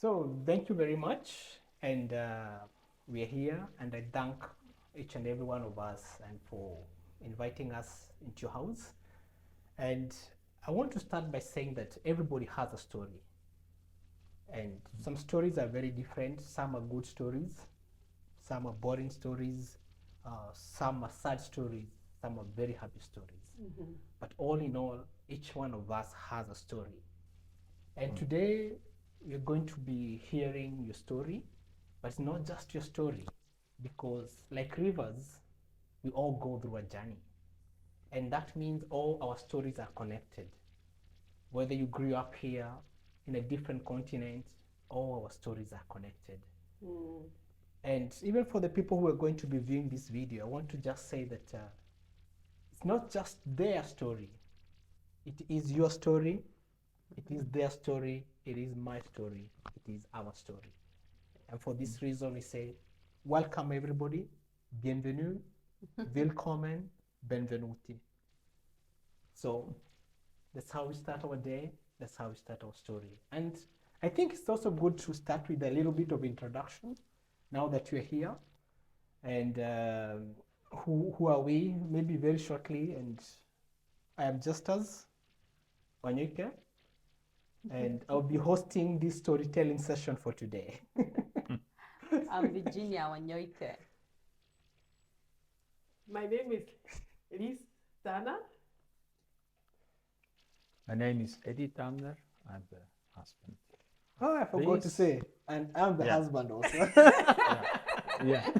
So thank you very much, and we are here, and I thank each and every one of us and for inviting us into your house. And I want to start by saying that everybody has a story, and some stories are very different. Some are good stories, some are boring stories, some are sad stories, some are very happy stories. But all in all, each one of us has a story. And today we're going to be hearing your story, but it's not just your story, because like rivers, we all go through a journey. And that means all our stories are connected. Whether you grew up here in a different continent, all our stories are connected. And even for the people who are going to be viewing this video, I want to just say that it's not just their story, it is your story, it is their story, it is my story, it is our story. And for this reason, we say, welcome everybody, bienvenue, willkommen, benvenuti. So that's how we start our day, that's how we start our story. And I think it's also good to start with a little bit of introduction now that you're here. And who are we? Maybe very shortly. And I am Justus Wanyike, and I'll be hosting this storytelling session for today. I'm Virginia Wanyoike. My name is Liz Tanner. My name is EDI Tanner. I'm the husband. Oh, I forgot to Please. say, and I'm the Yeah. husband also. Yeah.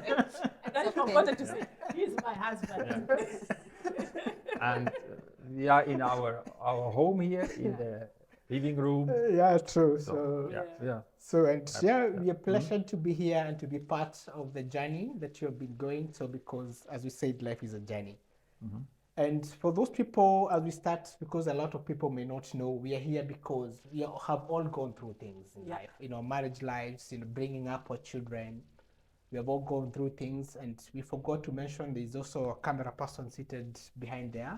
I okay. forgot to say, he's my husband. And we are in our home here in the living room. Yeah, true. So, So, yeah. and yeah, we are pleasure to be here and to be part of the journey that you have been going. So, because as we said, life is a journey. And for those people, as we start, because a lot of people may not know, we are here because we have all gone through things in life, marriage lives, bringing up our children. We have all gone through things, and we forgot to mention there's also a camera person seated behind there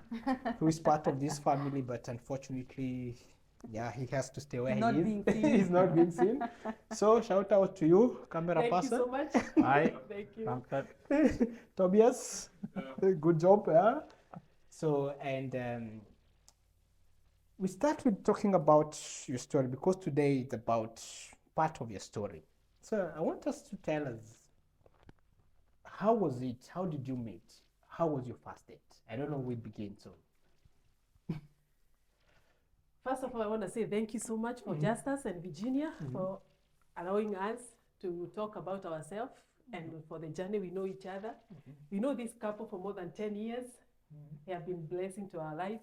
who is part of this family, but unfortunately, yeah, he has to stay where Not he is. being seen. He's not being seen. So shout out to you, camera Thank you person. so much. Hi. Thank you. Danke. Tobias, good job. Yeah. So, and we start with talking about your story because today it's about part of your story. So I want us to tell us, how was it? How did you meet? How was your first date? I don't know where we begin. So First of all, I want to say thank you so much for Justus and Virginia for allowing us to talk about ourselves and for the journey we know each other. We know this couple for more than 10 years. They have been blessing to our life,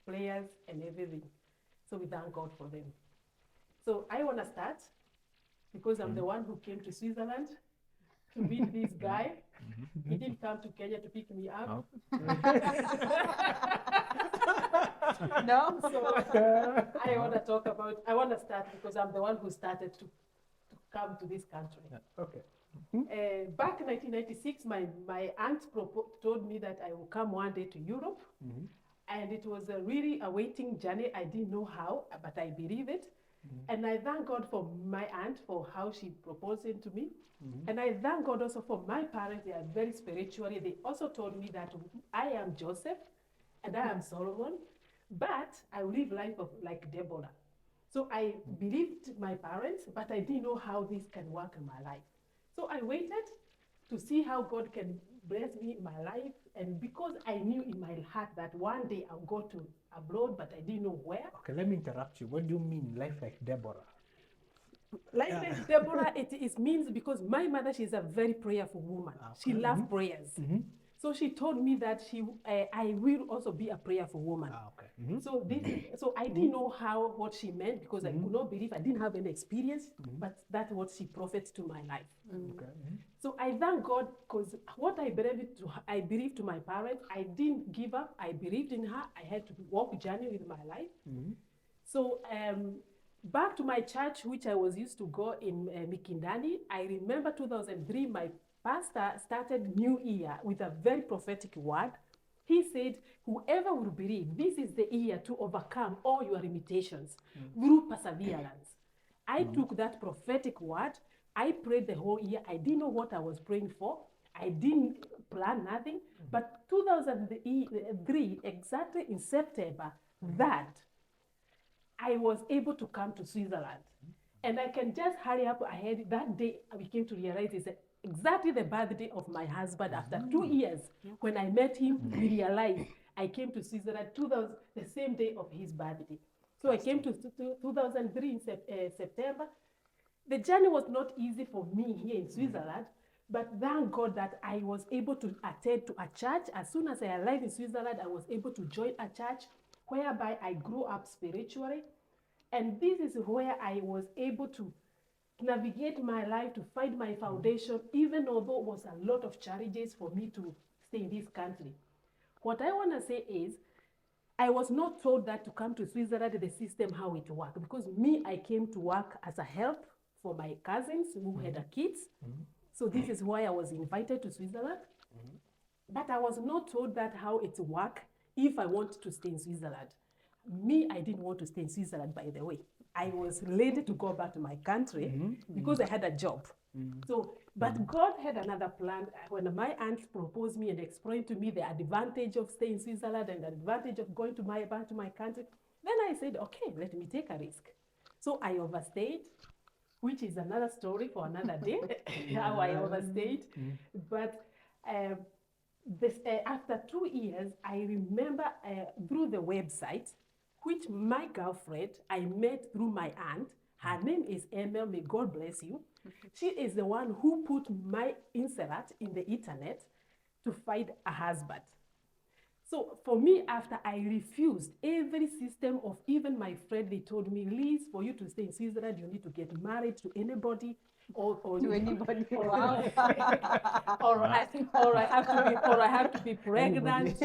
prayers, and everything. So we thank God for them. So I want to start because I'm the one who came to Switzerland to meet this guy. He didn't come to Kenya to pick me up. No? So I want to start because I'm the one who started to come to this country. okay. Back in 1996, my aunt told me that I will come one day to Europe. And it was a really a waiting journey. I didn't know how, but I believe it. And I thank God for my aunt for how she proposed it to me. And I thank God also for my parents. They are very spiritually. They also told me that I am Joseph and I am Solomon, but I will live life like Deborah. So I believed my parents, but I didn't know how this can work in my life. So I waited to see how God can bless me in my life. And because I knew in my heart that one day I'll go to abroad, but I didn't know where. Okay, let me interrupt you. What do you mean, life like Deborah? Like Deborah, it means because my mother, she's a very prayerful woman. She loves prayers. So she told me that I will also be a prayerful woman. Okay. So I didn't know what she meant because I could not believe. I didn't have any experience, but that's what she prophets to my life. Okay. So I thank God because what I believed to my parents. I didn't give up. I believed in her. I had to walk journey with my life. So back to my church, which I was used to go in Mikindani, I remember 2003, my pastor started New Year with a very prophetic word. He said, whoever will believe, this is the year to overcome all your limitations through perseverance. I took that prophetic word. I prayed the whole year. I didn't know what I was praying for. I didn't plan nothing. But 2003, exactly in September, that I was able to come to Switzerland. And I can just hurry up ahead. That day, we came to realize it's exactly the birthday of my husband. After 2 years, when I met him, we realized I came to Switzerland the same day of his birthday. So I came to 2003 in September. The journey was not easy for me here in Switzerland, but thank God that I was able to attend to a church. As soon as I arrived in Switzerland, I was able to join a church whereby I grew up spiritually. And this is where I was able to navigate my life, to find my foundation, even although it was a lot of challenges for me to stay in this country. What I want to say is, I was not told that to come to Switzerland, the system, how it works. Because me, I came to work as a help for my cousins who had kids. So this is why I was invited to Switzerland. But I was not told that how it works if I want to stay in Switzerland. Me, I didn't want to stay in Switzerland, by the way. I was ready to go back to my country because I had a job. So, but God had another plan. When my aunt proposed me and explained to me the advantage of staying in Switzerland and the advantage of going back to my country, then I said, okay, let me take a risk. So I overstayed, which is another story for another day, how I overstayed. But after 2 years, I remember through the website, which my girlfriend I met through my aunt. Her name is Emma, may God bless you. She is the one who put my insert in the internet to find a husband. So for me, after I refused every system of even my friend, they told me, Liz, for you to stay in Switzerland, you need to get married to anybody. Or To anybody. or I have to be pregnant,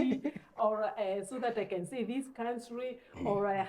or so that I can say this country, or I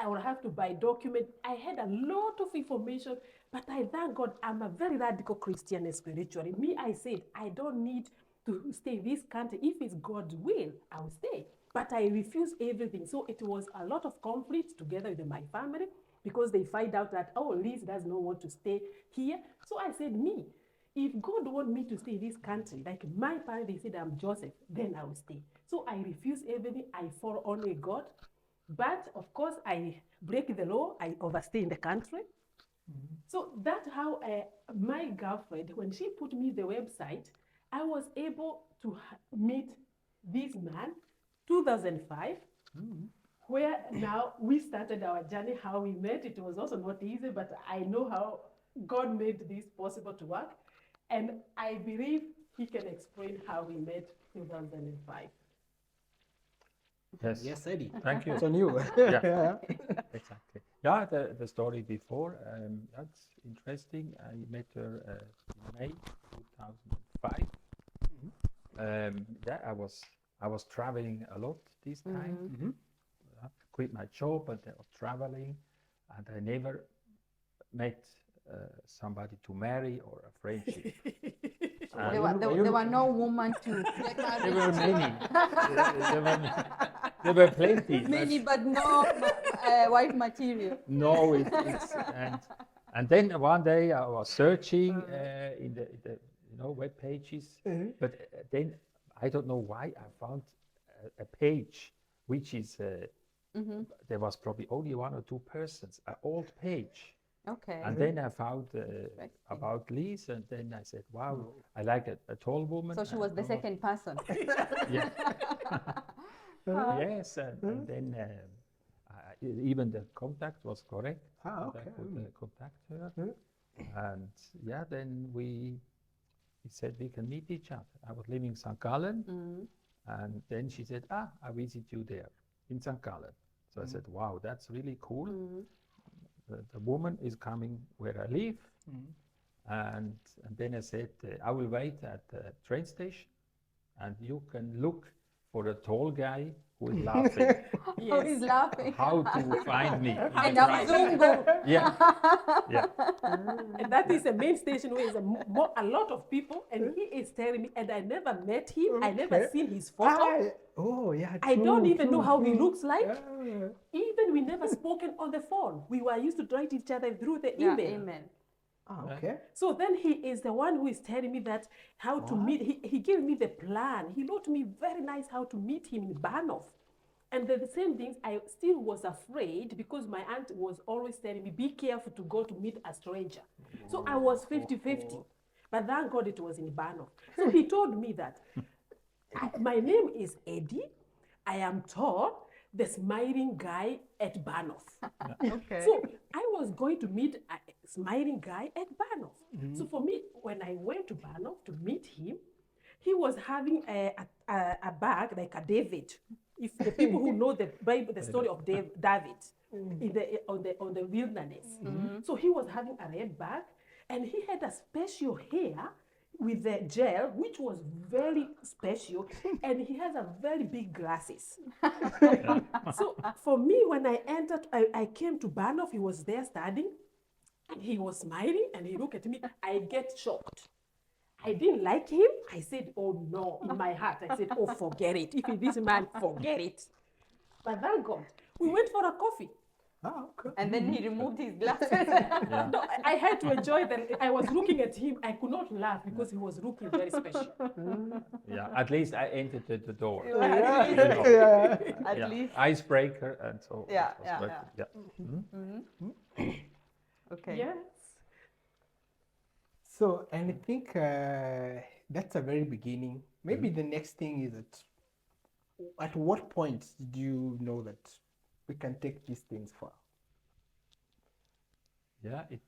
will have to buy document. I had a lot of information, but I thank God I'm a very radical Christian spiritually. Me, I said I don't need to stay in this country. If it's God's will, I'll stay. But I refused everything. So it was a lot of conflict together with my family, because they find out that, oh, Liz does not want to stay here. So I said, me, if God wants me to stay in this country, like my parents, they said I'm Joseph, then I will stay. So I refuse everything. I follow only God. But of course, I break the law. I overstay in the country. So that's how my girlfriend, when she put me the website, I was able to meet this man, 2005. Where now we started our journey, how we met. It was also not easy, but I know how God made this possible to work. And I believe he can explain how we met 2005. Yes. Yes, Eddie. Thank you. It's on you. Yeah. Exactly. Yeah, the story before, that's interesting. I met her in May 2005. Yeah, I was traveling a lot this time. I quit my job and I was traveling, and I never met somebody to marry or a friendship. There were no women to get married. There were many. There were plenty. Many, but no wife material. No, it's and then one day I was searching in the web pages, but then I don't know why I found a page which is there was probably only 1 or 2 persons, an old page. Okay. And then I found about Liz, and then I said, wow, I like a tall woman. So she was the second person. Yeah. Yes, and then even the contact was correct. Okay. I could contact her. And yeah, then we said we can meet each other. I was living in St. Gallen, and then she said, I visit you there in St. Gallen. So I said, wow, that's really cool. The woman is coming where I live. And then I said, I will wait at the train station, and you can look for a tall guy who is laughing. Yes. He's laughing. How to find me. And now Zungo. Yeah. Yeah. And that is the main station where there's a lot of people, and he is telling me, and I never met him, I never seen his photo. Oh, yeah. I don't even know how he looks like. Even then we never spoken on the phone. We were used to write each other through the Yeah, email. email. Ah, okay. So then he is the one who is telling me that how to meet. He gave me the plan. He wrote me very nice how to meet him in Banov. And the same things, I still was afraid because my aunt was always telling me, be careful to go to meet a stranger. So I was 50-50. But thank God it was in Banov. So he told me that my name is Eddie. I am tall, the smiling guy at Banov. Okay. So I was going to meet a smiling guy at Banov. So for me, when I went to Banov to meet him, he was having a bag like a David. If the people who know the Bible, the story of David in on the wilderness. So he was having a red bag, and he had a special hair with the gel, which was very special, and he has a very big glasses. So for me, when I entered, I came to Banov, he was there studying, and he was smiling, and he looked at me. I get shocked. I didn't like him. I said, oh no, in my heart. I said, oh, forget it. If it is man, forget it. But thank God, we went for a coffee. Ah, okay. And then he removed his glasses. No, I had to enjoy that. I was looking at him. I could not laugh because he was looking very special. Yeah, at least I entered the door. At least. You know. Yeah. At Yeah, least. icebreaker, and so Yeah, it was yeah, working. Yeah. Okay. Yes. So, and I think that's a very beginning. Maybe the next thing is that at what point did you know that we can take these things far? Yeah, it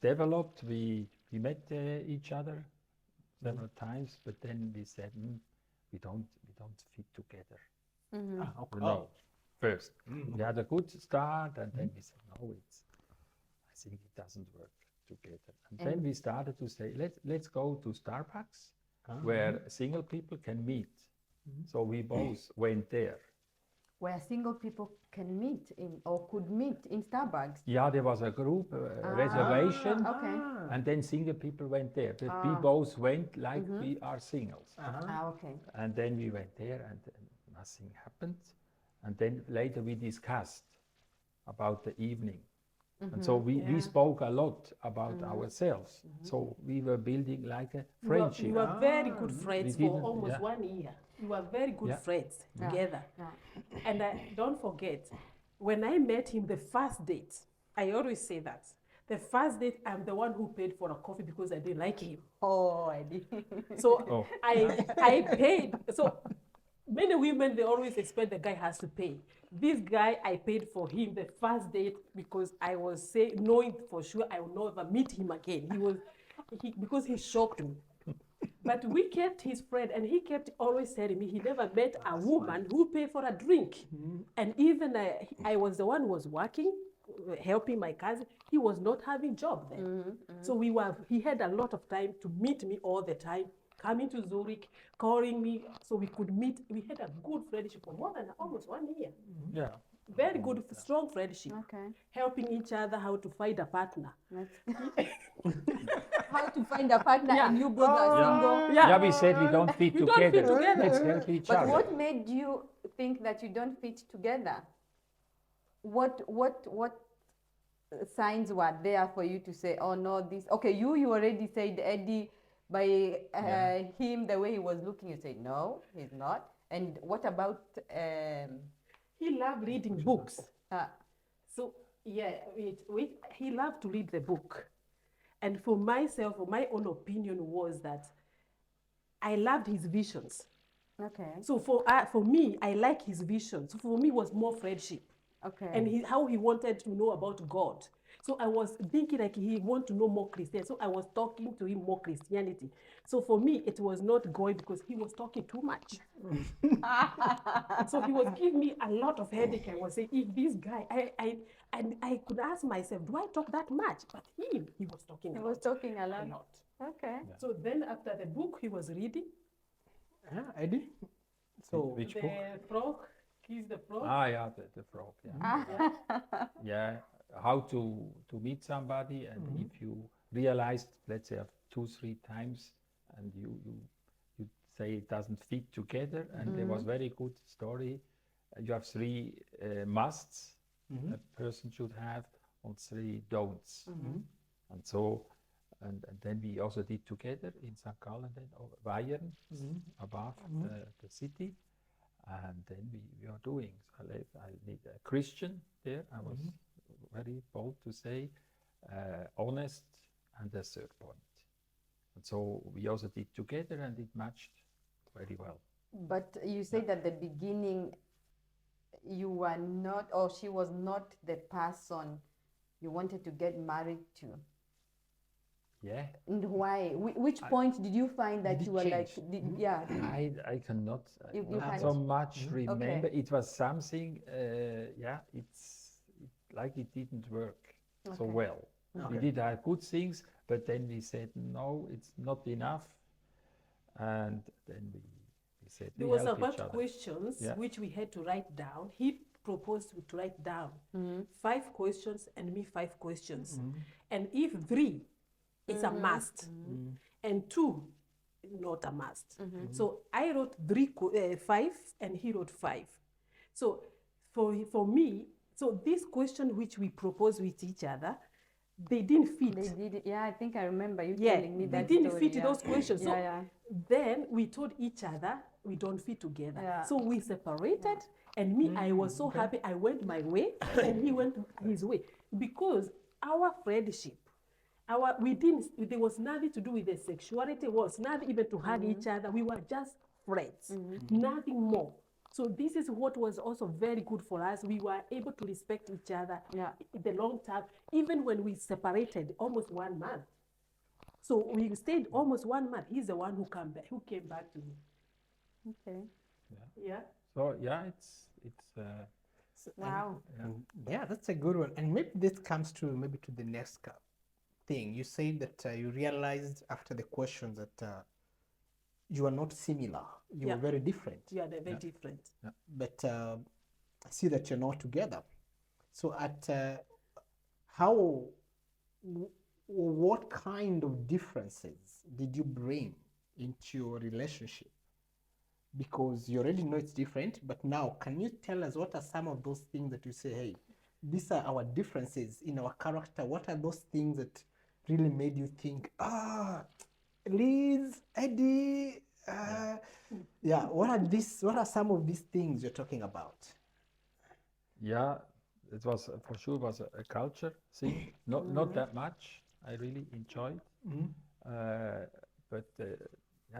developed. We met each other several times, but then we said we don't fit together. Ah, okay. You know, first we had a good start, and then we said no, I think it doesn't work together. And then we started to say let's go to Starbucks where single people can meet. So we both went there. Where single people can meet in or could meet in Starbucks. Yeah, there was a group reservation, Okay. and then single people went there. But we both went like we are singles. Okay. And then we went there, and nothing happened. And then later we discussed about the evening. And so we spoke a lot about ourselves. So we were building like a friendship. You were very good friends We for didn't- almost yeah. 1 year. You were very good friends together. Yeah. And don't forget, when I met him the first date, I always say that. The first date, I'm the one who paid for a coffee because I didn't like him. Oh, I did. So I paid. So many women, they always expect the guy has to pay. This guy, I paid for him the first date because I was knowing for sure I will never meet him again. Because he shocked me. But we kept his friend, and he kept always telling me he never met a woman who paid for a drink. And even I was the one who was working, helping my cousin. He was not having job then. So he had a lot of time to meet me all the time, coming to Zurich, calling me so we could meet. We had a good friendship for more than almost 1 year. Yeah. Very good, strong friendship. Okay. Helping each other how to find a partner. How to find a partner and you both are single. Yeah. Yeah, we said we don't fit We don't together. fit together. Let's help each But other. what made you think that you don't fit together? What signs were there for you to say, oh no, this? Okay, you already said Eddie by him the way he was looking. You said no, he's not. And what about? He loved reading books. Uh, So, yeah, he loved to read the book. And for myself, my own opinion was that I loved his visions. okay. So for me, I like his visions. So for me, it was more friendship. Okay. And how he wanted to know about God. So I was thinking like he wanted to know more Christianity. So I was talking to him more Christianity. So for me, it was not going because he was talking too much. So he was giving me a lot of headache. I was saying, if this guy, I could ask myself, do I talk that much? But he was talking He a was lot. talking a A lot. lot. Okay. So then after the book he was reading, Eddie? So, Which the book? Frog, Kiss the Frog. Ah, yeah, the frog. Yeah. Yeah, how to meet somebody, and if you realized, let's say, 2-3 times, and you say it doesn't fit together, and there was very good story. You have 3 musts a person should have and 3 don'ts. And so, and then we also did together in St. Gallen, then Bayern, above the city. And then we are doing. So I need a Christian there. I was very bold to say, honest, and a third point. And so we also did together, and it matched very well. But you said at the beginning you were not, or she was not the person you wanted to get married to. Yeah. And why? Which point did you find that Did you it were like, change? yeah, I cannot You not can't. so much remember. Okay. It was something, like it didn't work so Okay. well. We did have good things, but then we said, no, it's not enough. And then we said, There we was help each about other. questions Yeah. which we had to write down. He proposed to write down 5 questions and me 5 questions. And if 3, it's a must, and 2, not a must. So I wrote 5 and he wrote 5. So for me, so this question which we proposed with each other, they didn't fit. they did it. Yeah, I think I remember you Yeah, telling me they that didn't story, fit yeah. those questions. So Yeah. then we told each other we don't fit together. Yeah. So we separated, and me, I was so happy. I went my way, and he went his way, because our friendship, there was nothing to do with the sexuality. It was nothing even to hug each other. We were just friends, nothing more. So this is what was also very good for us. We were able to respect each other in the long term, even when we separated almost 1 month. So we stayed almost 1 month. He's the one who came back to me. Okay. Yeah. So yeah, it's Wow. Yeah, that's a good one. And maybe this comes to the next thing. You say that you realized after the questions that you are not similar. You Yeah. are very different. Yeah, they're very different. But I see that you're not together. So what kind of differences did you bring into your relationship? Because you already know it's different, but now can you tell us what are some of those things that you say, hey, these are our differences in our character? What are those things that really made you think, Liz, Eddie, what are some of these things you're talking about? yeah, it was for sure was a culture thing. Not that much. I really enjoyed. But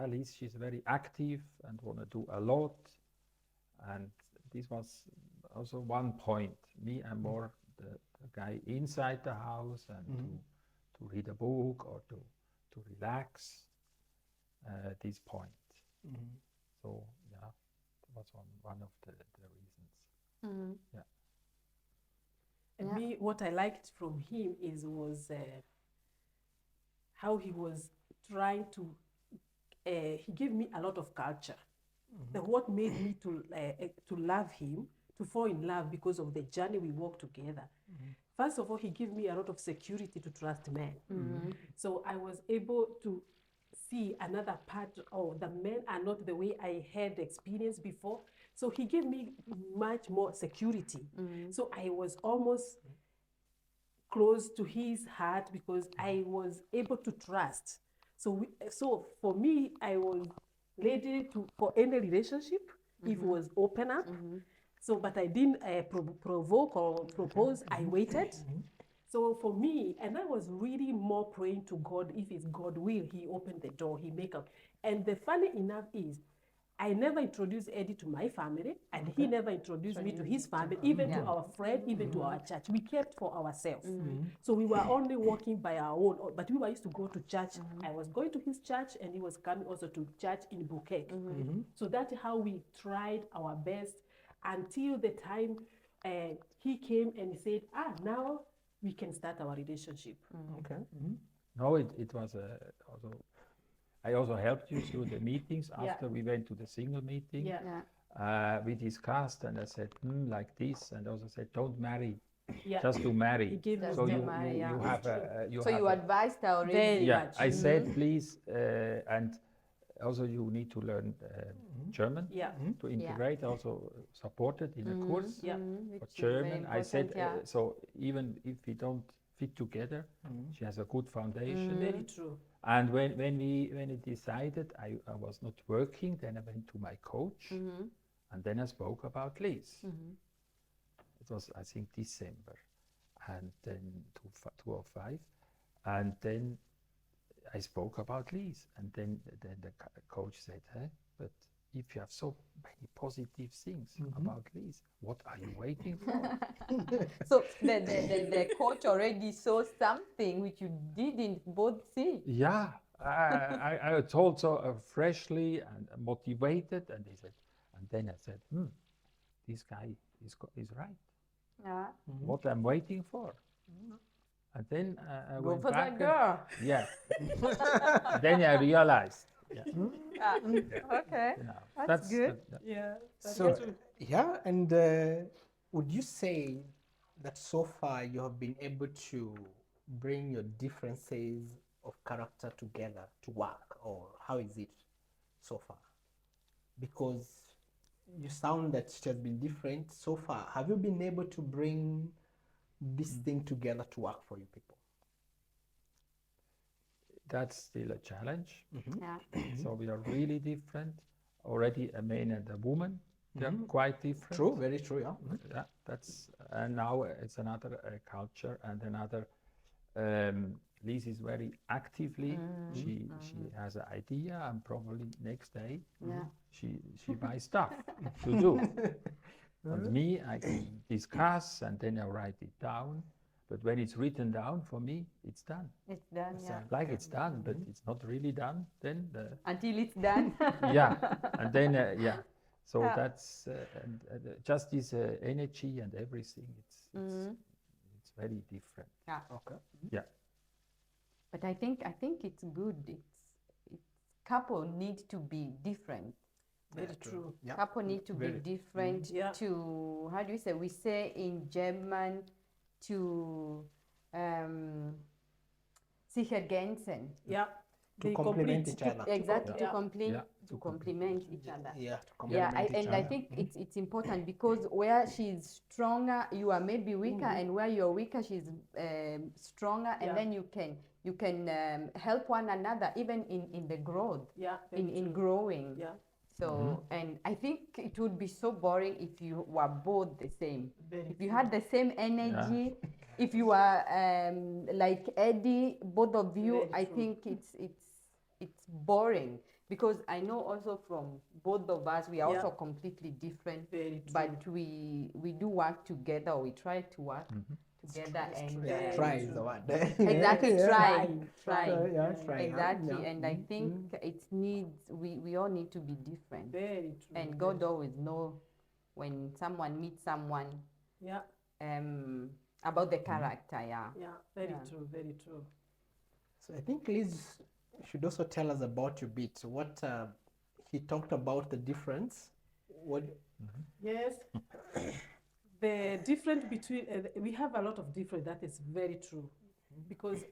Liz, she's very active and want to do a lot. And this was also one point. Me, I'm more the guy inside the house and to read a book or to relax. This point. So yeah, that was one of the reasons. Yeah. And me, what I liked from him was how he was trying to. He gave me a lot of culture. What made me to love him, to fall in love because of the journey we walked together. First of all, he gave me a lot of security to trust men. So I was able to see another part of the men are not the way I had experienced before. So he gave me much more security. So I was almost close to his heart because I was able to trust. So for me, I was ready for any relationship if it was open up. So, but I didn't provoke or propose. I waited. So for me, and I was really more praying to God. If it's God will, He opened the door, He make up. And the funny enough is, I never introduced Eddie to my family, and he never introduced me to his family, even to our friend, even to our church. We kept for ourselves. So we were only walking by our own, but we used to go to church. I was going to his church, and he was coming also to church in Bukek. So that's how we tried our best until the time he came and said, now we can start our relationship. Okay. No, it was also. I also helped you through the meetings after we went to the single meeting. We discussed, and I said, like this, and also said, don't marry, just to marry. He gave us So the you marry, have a, So you advised her already. Very yeah, much. I said, please, and also you need to learn German Yeah. to integrate, also supported in a course Yeah. for Which is very German. I said, important, yeah. so even if we don't fit together, she has a good foundation. Very true. And when we decided I was not working, then I went to my coach, and then I spoke about Liz. It was, I think, December, and then 2005, and then I spoke about Liz, and then the coach said, "Hey, but if you have so many positive things about Liz, what are you waiting for?" So the coach already saw something which you didn't both see. Yeah, I told so freshly and motivated, and they said, and then I said, this guy is right. Yeah. What I'm waiting for. And then I Go went for back. that girl. Yeah. Then I realized. Yeah. Okay. You know, That's good. Yeah. That's So, true. yeah, and would you say that so far you have been able to bring your differences of character together to work, or how is it so far? Because you sound that it has been different so far. Have you been able to bring this thing together to work for you people? That's still a challenge. Yeah. So we are really different. Already a man and a woman, they're quite different. True, very true, yeah. Yeah, that's, and now it's another culture and another. Liz is very actively. She has an idea, and probably next day Yeah. she buys stuff to do. And me, I can discuss and then I write it down. But when it's written down, for me, it's done. It's done, yeah. Like it's done, but it's not really done. Then Until it's done. yeah, and then yeah. So Yeah. that's just this energy and everything. It's very different. Yeah. Okay. Yeah. But I think it's good. It's couple need to be different. Very true. Yeah. Couple need to Very. be different Yeah. to, how do you say? We say in German, to sich ergänzen. Yeah. To They complement complete. each other. Exactly, Yeah. to compliment, Yeah. to complement each other. Yeah, to Yeah, complement each and other. I think it's important because where she's stronger, you are maybe weaker, and where you're weaker, she's stronger, and Yeah. then you can help one another even in the growth, Yeah. very in true. growing. Yeah. So and I think it would be so boring if you were both the same. Very If you true. had the same energy, if you are like Eddie, both of you, Very I true. think it's boring because I know also from both of us we are Yeah. also completely different, Very true. but we do work together. We try to work together and Yeah, try is the word. exactly Yeah. try. Yeah, try, yeah. Exactly, Yeah. and I think it needs we all need to be different. Very true. And God always know when someone meets someone Yeah. about the character. Yeah. Yeah. Very Yeah. true. Very true. So I think Liz should also tell us about your bit. What he talked about the difference. What? Yes. The difference between we have a lot of difference. That is very true, because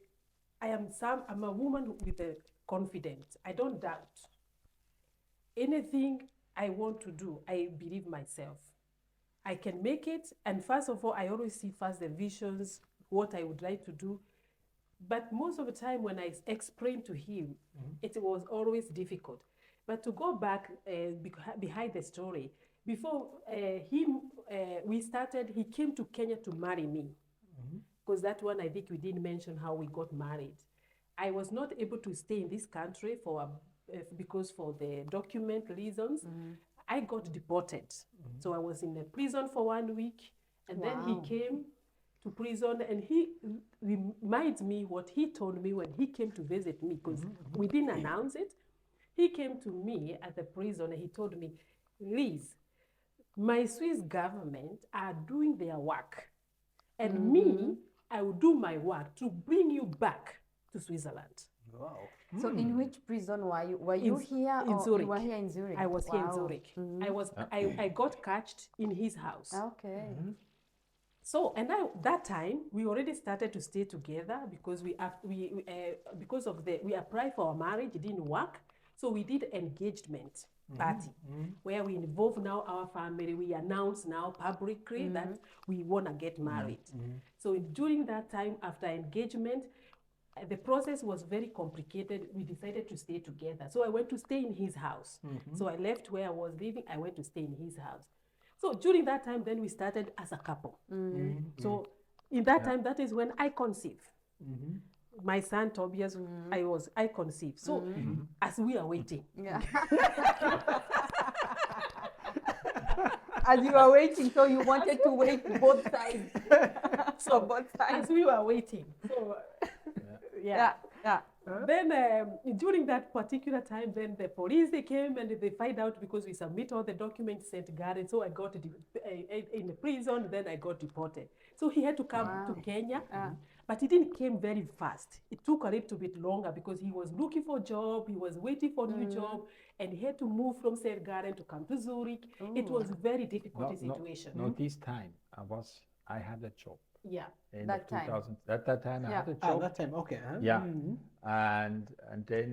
I'm a woman with a confidence. I don't doubt anything I want to do. I believe myself. I can make it. And first of all, I always see first the visions, what I would like to do. But most of the time when I explained to him, it was always difficult. But to go back behind the story, before we started, he came to Kenya to marry me. Because that one, I think we didn't mention how we got married. I was not able to stay in this country because for the document reasons. I got deported. So I was in the prison for 1 week, and then he came to prison, and he reminds me what he told me when he came to visit me, because we didn't announce it. He came to me at the prison and he told me, Liz, my Swiss government are doing their work, and me, I will do my work to bring you back to Switzerland. Wow. So in which prison were you? Were you here in or Zurich. you were here in Zurich? I was here in Wow. Zurich. I got catched in his house. Okay. So, and that time we already started to stay together because we applied for our marriage. It didn't work. So we did engagement party where we involve now our family. We announce now publicly that we want to get married. So during that time, after engagement, the process was very complicated. We decided to stay together. So I went to stay in his house. So I left where I was living. I went to stay in his house. So during that time, then we started as a couple. So in that time, that is when I conceived. My son Tobias, I conceived. So as we are waiting. Yeah. As you were waiting, so you wanted to wait both sides. So both sides. as we were waiting. So Yeah. Then during that particular time, then the police, they came and they find out because we submit all the documents, sent Garden. So I got in the prison, then I got deported. So he had to come to Kenya, but he didn't came very fast. It took a little bit longer because he was looking for a job, he was waiting for a new job, and he had to move from St. Garden to come to Zurich. It was a very difficult situation. No, this time I had a job. Yeah. End That of time. 2000. At that time, I had a Ah, job. that time, okay. Huh? Yeah, and then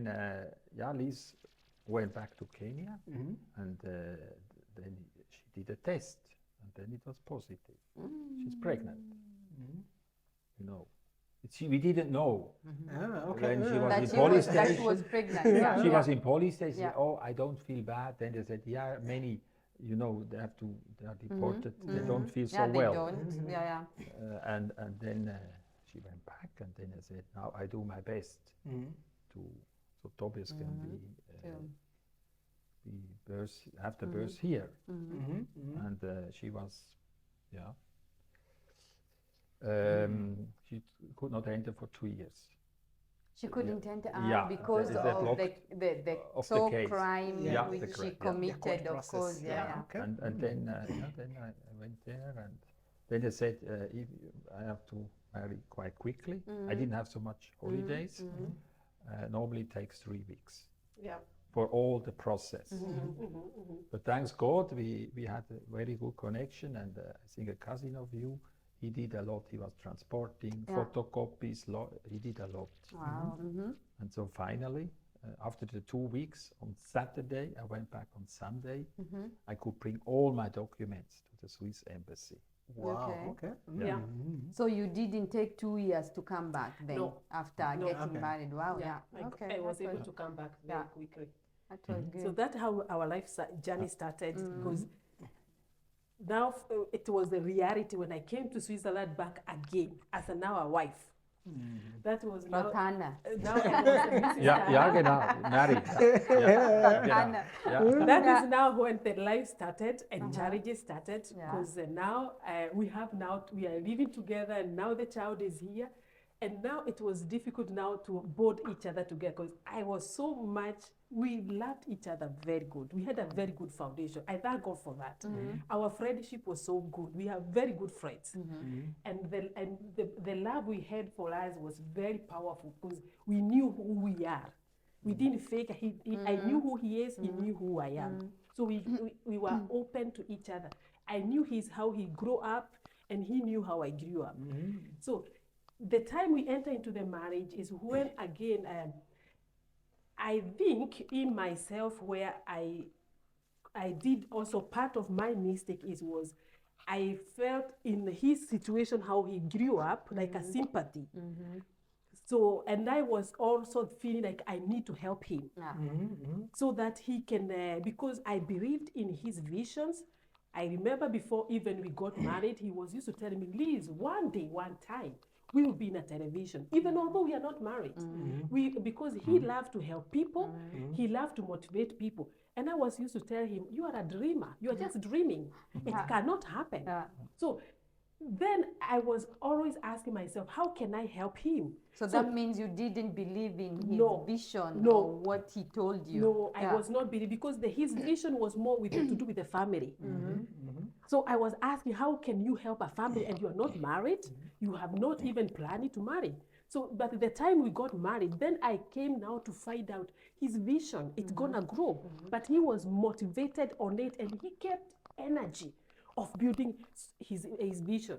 Liz went back to Kenya, and then she did a test, and then it was positive. She's pregnant. You know, we didn't know. Ah, okay. When she was That in she police was, that she station. was pregnant. Yeah. She was in police station. Yeah. Oh, I don't feel bad. Then they said, yeah, many, they are deported. They don't feel so Yeah, they well. don't. Yeah. And then she went back, and then I said, now I do my best to so Tobias can be have the birth here. And she was, she could not enter for 2 years. She couldn't enter Yeah, because that of blocked the of the so case. crime Yeah, which the she crime, yeah. committed, court of process, course. Yeah. Okay. And then, then I went there, and then they said if I have to marry quite quickly. I didn't have so much holidays. Normally it takes 3 weeks Yeah. for all the process. But thanks God, we had a very good connection, and I think a cousin of you, he did a lot. He was transporting photocopies. He did a lot. Wow. And so finally, after the 2 weeks, on Saturday, I went back on Sunday. I could bring all my documents to the Swiss embassy. Wow, Okay. okay. Yeah. So you didn't take 2 years to come back then No. after No. getting Okay. married. Wow. Yeah. I was able to come back very Yeah. quickly. That was good. So that's how our life journey started, because now it was the reality when I came to Switzerland back again as now a wife. That was Frau now, Tanner. now I was a Mrs. Ja, genau, married. Tanner. That is now when the life started and challenges started, Yeah. because now we are living together, and now the child is here, and now it was difficult now to board each other together, because I was so much, we loved each other very good. We had a very good foundation. I thank God for that. Our friendship was so good. We are very good friends, and the love we had for us was very powerful, because we knew who we are. We didn't fake. I knew who he is. He knew who I am. So we were open to each other. I knew how he grew up, and he knew how I grew up. So the time we enter into the marriage is when, again, I think in myself where I did also part of my mistake was I felt in his situation how he grew up, like a sympathy. So, and I was also feeling like I need to help him so that he can, because I believed in his visions. I remember before even we got married, he was used to telling me, Liz, one day, one time, we will be in a television, even although we are not married. Because he loved to help people, he loved to motivate people. And I was used to tell him, you are a dreamer, you are just dreaming. It cannot happen. So then I was always asking myself, how can I help him? So that means you didn't believe in his vision No. or what he told you. No, I was not believing, because his vision was more to do with the family. So I was asking, how can you help a family and you're not married? You have not even planning to marry. So, but at the time we got married, then I came now to find out his vision. It's gonna grow. But he was motivated on it, and he kept energy of building his vision.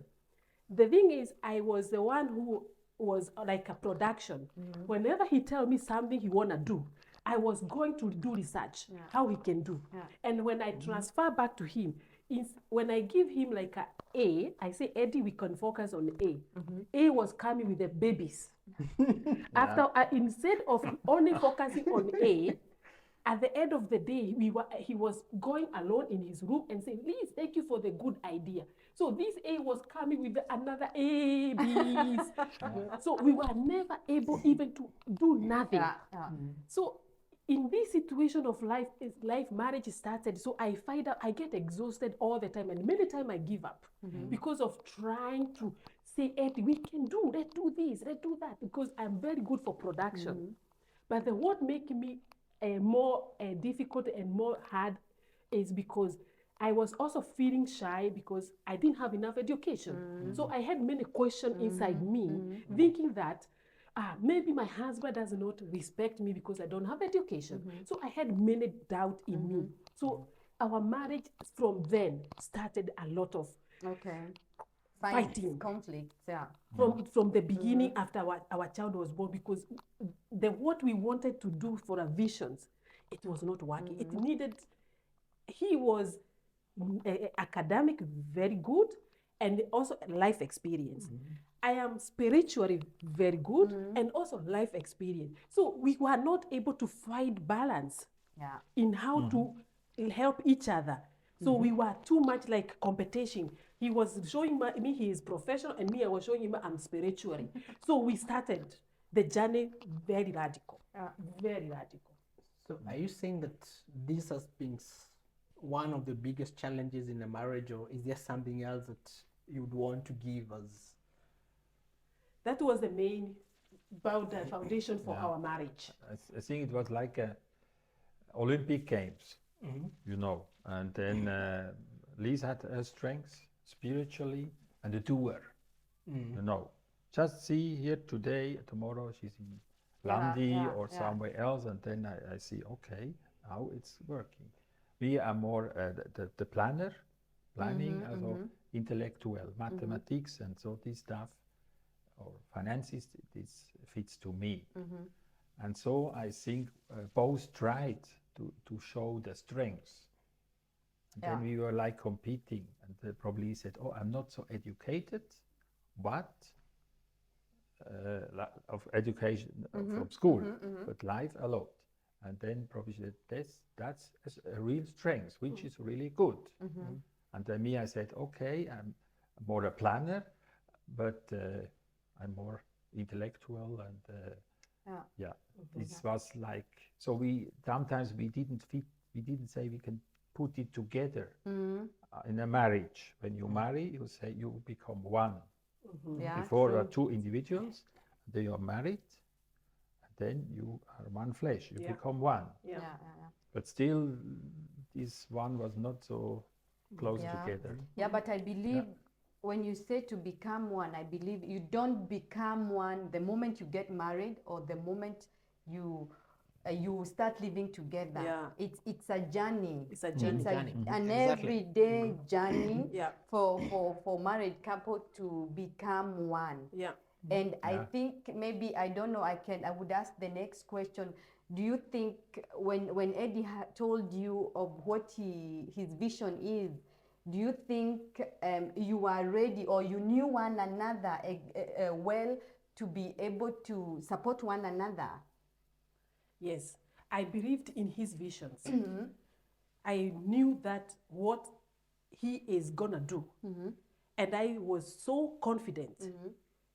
The thing is, I was the one who was like a production. Whenever he tell me something he wanna do, I was going to do research, how he can do. And when I transfer back to him, when I give him like A, I say, Eddie, we can focus on A. A was coming with the babies. After, instead of only focusing on A, at the end of the day, he was going alone in his room and saying, Liz, thank you for the good idea. So this A was coming with another A, B's. So we were never able even to do nothing. So in this situation of life, marriage started. So I find out I get exhausted all the time. And many times I give up because of trying to say, Eddie, we can do, let's do this, let's do that. Because I'm very good for production. But what makes me more difficult and more hard is because I was also feeling shy because I didn't have enough education. So I had many questions inside me, thinking that maybe my husband does not respect me because I don't have education. So I had many doubts in me. So our marriage from then started a lot of fighting, conflicts, from the beginning after our child was born, because what we wanted to do for our visions, it was not working. It needed, he was academic, very good, and also life experience. I am spiritually very good and also life experience. So we were not able to find balance in how to help each other. So we were too much like competition. He was showing me he is professional, and me, I was showing him I'm spiritually. So we started the journey very radical, very radical. So are you saying that this has been one of the biggest challenges in a marriage, or is there something else that you'd want to give us? That was the main foundation for our marriage. I think it was like Olympic Games, you know, and then Liz had her strengths spiritually and the doer, you know. Just see here today, tomorrow she's in Landi or somewhere else, and then I see, okay, now it's working. We are more the planning, also intellectual, mathematics, and so this stuff, or finances, this fits to me. And so I think both tried to show the strengths. And then we were like competing, and they probably said, oh, I'm not so educated, but of education from school, but life a lot. And then probably said, that's a real strength, which is really good. And then me, I said, okay, I'm more a planner, but I'm more intellectual, and this was like, so sometimes we didn't say we can put it together in a marriage. When you marry, you say you become one. Before are two individuals, then you are married, and then you are one flesh, you become one. But still, this one was not so close together. But I believe when you say to become one, I believe you don't become one the moment you get married or the moment you start living together. It's a journey. It's a journey. An everyday journey for married couple to become one. And I think maybe, I don't know, I would ask the next question. Do you think when Eddie told you of what his vision is, do you think you are ready, or you knew one another well to be able to support one another? Yes, I believed in his visions. I knew that what he is gonna do. And I was so confident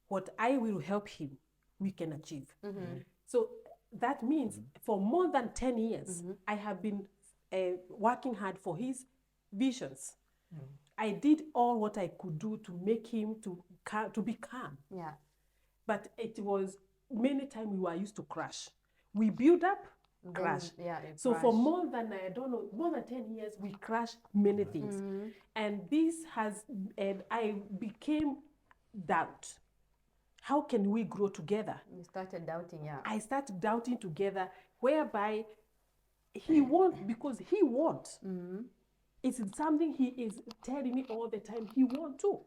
what I will help him, we can achieve. So that means for more than 10 years, I have been working hard for his visions. I did all what I could do to make him to be calm. But it was many times we were used to crash. We build up, crash. So for more than, more than 10 years, we crashed many things. And this I became doubt. How can we grow together? You started doubting, I started doubting together, whereby he wants, because he wants. It's something he is telling me all the time, he wants to.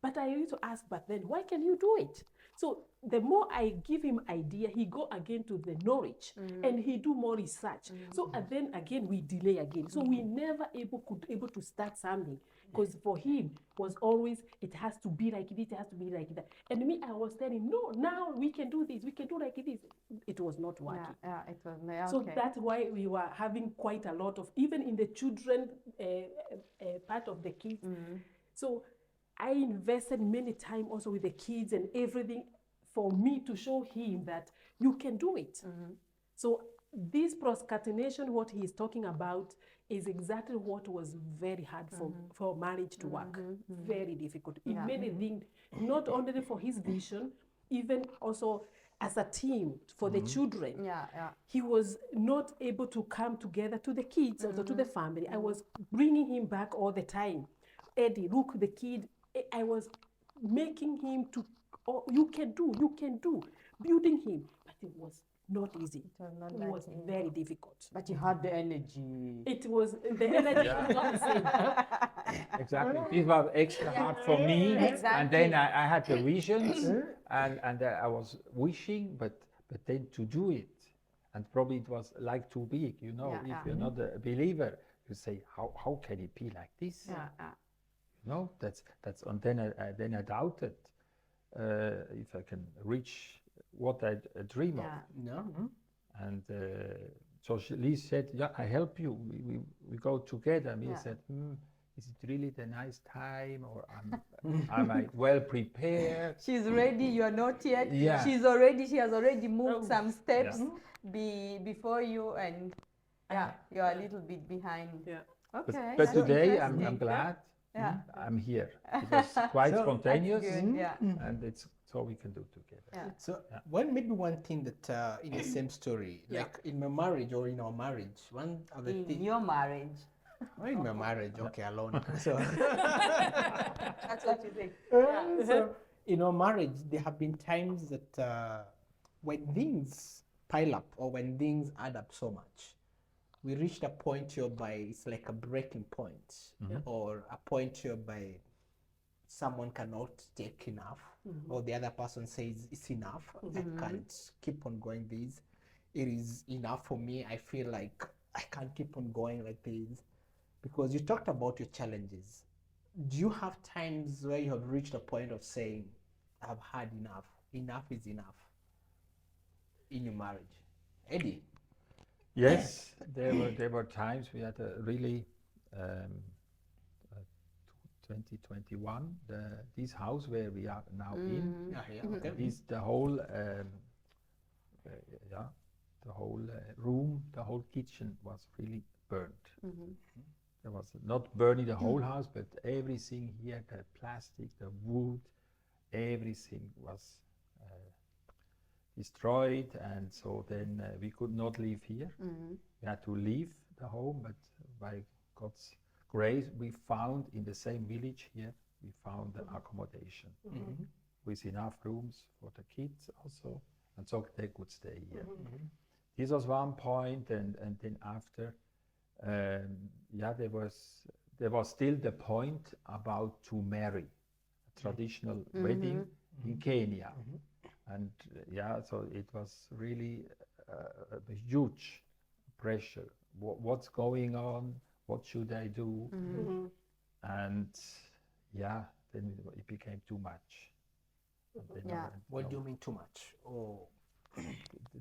But I need to ask, but then why can you do it? So the more I give him idea, he go again to the knowledge and he do more research. So and then again we delay again. So we never able to start something, because for him was always it has to be like this, it has to be like that. And me, I was telling no, now we can do this, we can do like this. It was not working. It was okay. So that's why we were having quite a lot of, even in the children part of the kids. So I invested many time also with the kids and everything for me to show him that you can do it. So this procrastination, what he is talking about, is exactly what was very hard for marriage to work. Very difficult. It made a thing, not only for his vision, even also as a team for the children. He was not able to come together to the kids, also to the family. I was bringing him back all the time. Eddie, look, the kid, I was making him to, oh, you can do, building him. But it was not easy. It was very difficult. But you had the energy. It was, the energy was not the same. Exactly. This was extra hard for me. And then I had the visions and I was wishing, but then to do it. And probably it was like too big, you know, if you're not a believer, you say, how can it be like this? You know, that's and then I doubted if I can reach what I dream of. And so Liz said, yeah, I help you. We go together. And he said, is it really the nice time, or am I well prepared? She's ready, you're not yet. She has already moved some steps before you, and you're a little bit behind. Okay. But today I'm glad I'm here. It was quite spontaneous, and it's so we can do together. So maybe one thing that in the same story, like in my marriage or in our marriage, one of the things. In your marriage. Or in my marriage, okay, alone. So that's what you think. So in our marriage, there have been times that when things pile up or when things add up so much, we reached a point whereby it's like a breaking point, or a point whereby someone cannot take enough, or the other person says it's enough. I can't keep on going this. It is enough for me. I feel like I can't keep on going like this. Because you talked about your challenges. Do you have times where you have reached a point of saying, I've had enough, enough is enough in your marriage? Eddie? Yes, there were times we had a really 2021, this house where we are now in, is the whole room, the whole kitchen was really burnt. There was not burning the whole house, but everything here, the plastic, the wood, everything was destroyed, and so then we could not live here. We had to leave the home, but by God's grace, we found in the same village here, we found the accommodation with enough rooms for the kids also, and so they could stay here. This was one point, and then after, there was still the point about to marry, a traditional wedding in Kenya. And so it was really a huge pressure. What's going on? What should I do? And then it became too much. What do you mean too much? Oh,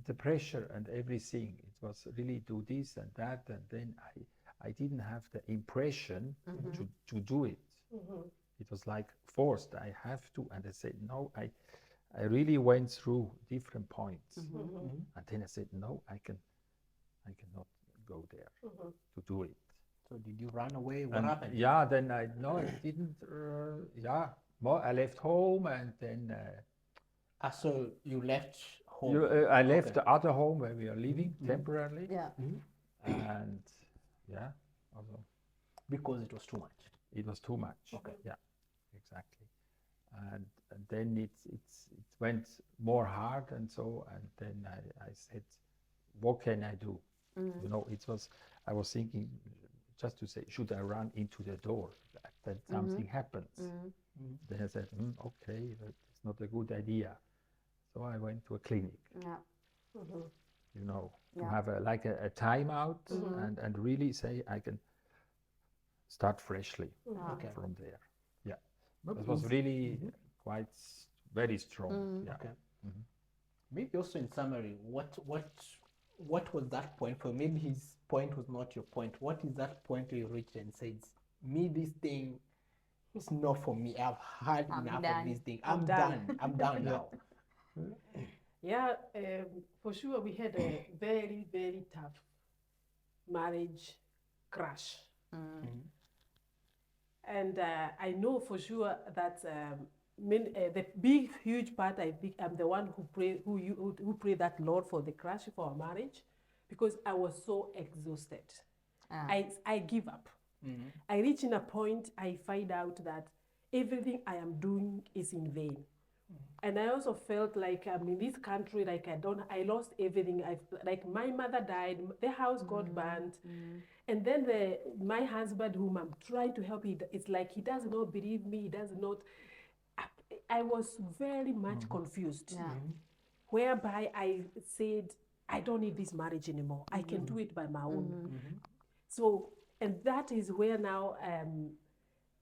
the pressure and everything. It was really do this and that, and then I didn't have the impression to do it. It was like forced. I have to, and I said no. I really went through different points, and then I said no. I cannot go there to do it. So did you run away? What happened? Yeah, then I didn't. I left home, and then. So you left home? I left the other home where we are living temporarily. And also. Because it was too much. It was too much. Okay. Yeah, exactly. And then it went more hard, and then I said, what can I do? You know, I was thinking just to say, should I run into the door? that something happens. Then I said, okay, that's not a good idea. So I went to a clinic. You know, to have a timeout and really say I can start freshly from there. Yeah, it was really quite very strong. Yeah. Okay. Maybe also in summary, what was that point for? Maybe his point was not your point. What is that point where you reached and said, me, this thing is not for me. I've had enough of this thing. I'm done. I'm done now. Yeah, for sure we had a very, very tough marriage crash. And I know for sure that the big, huge part, I think I'm the one who prayed that Lord for the crash for our marriage, because I was so exhausted. I give up. I reach in a point, I find out that everything I am doing is in vain. And I also felt like I'm in this country, like I lost everything. Like my mother died, the house got burned. And then my husband, whom I'm trying to help, it's like he does not believe me, he does not. I was very much confused, whereby I said, I don't need this marriage anymore. I can do it by my own. So, and that is where now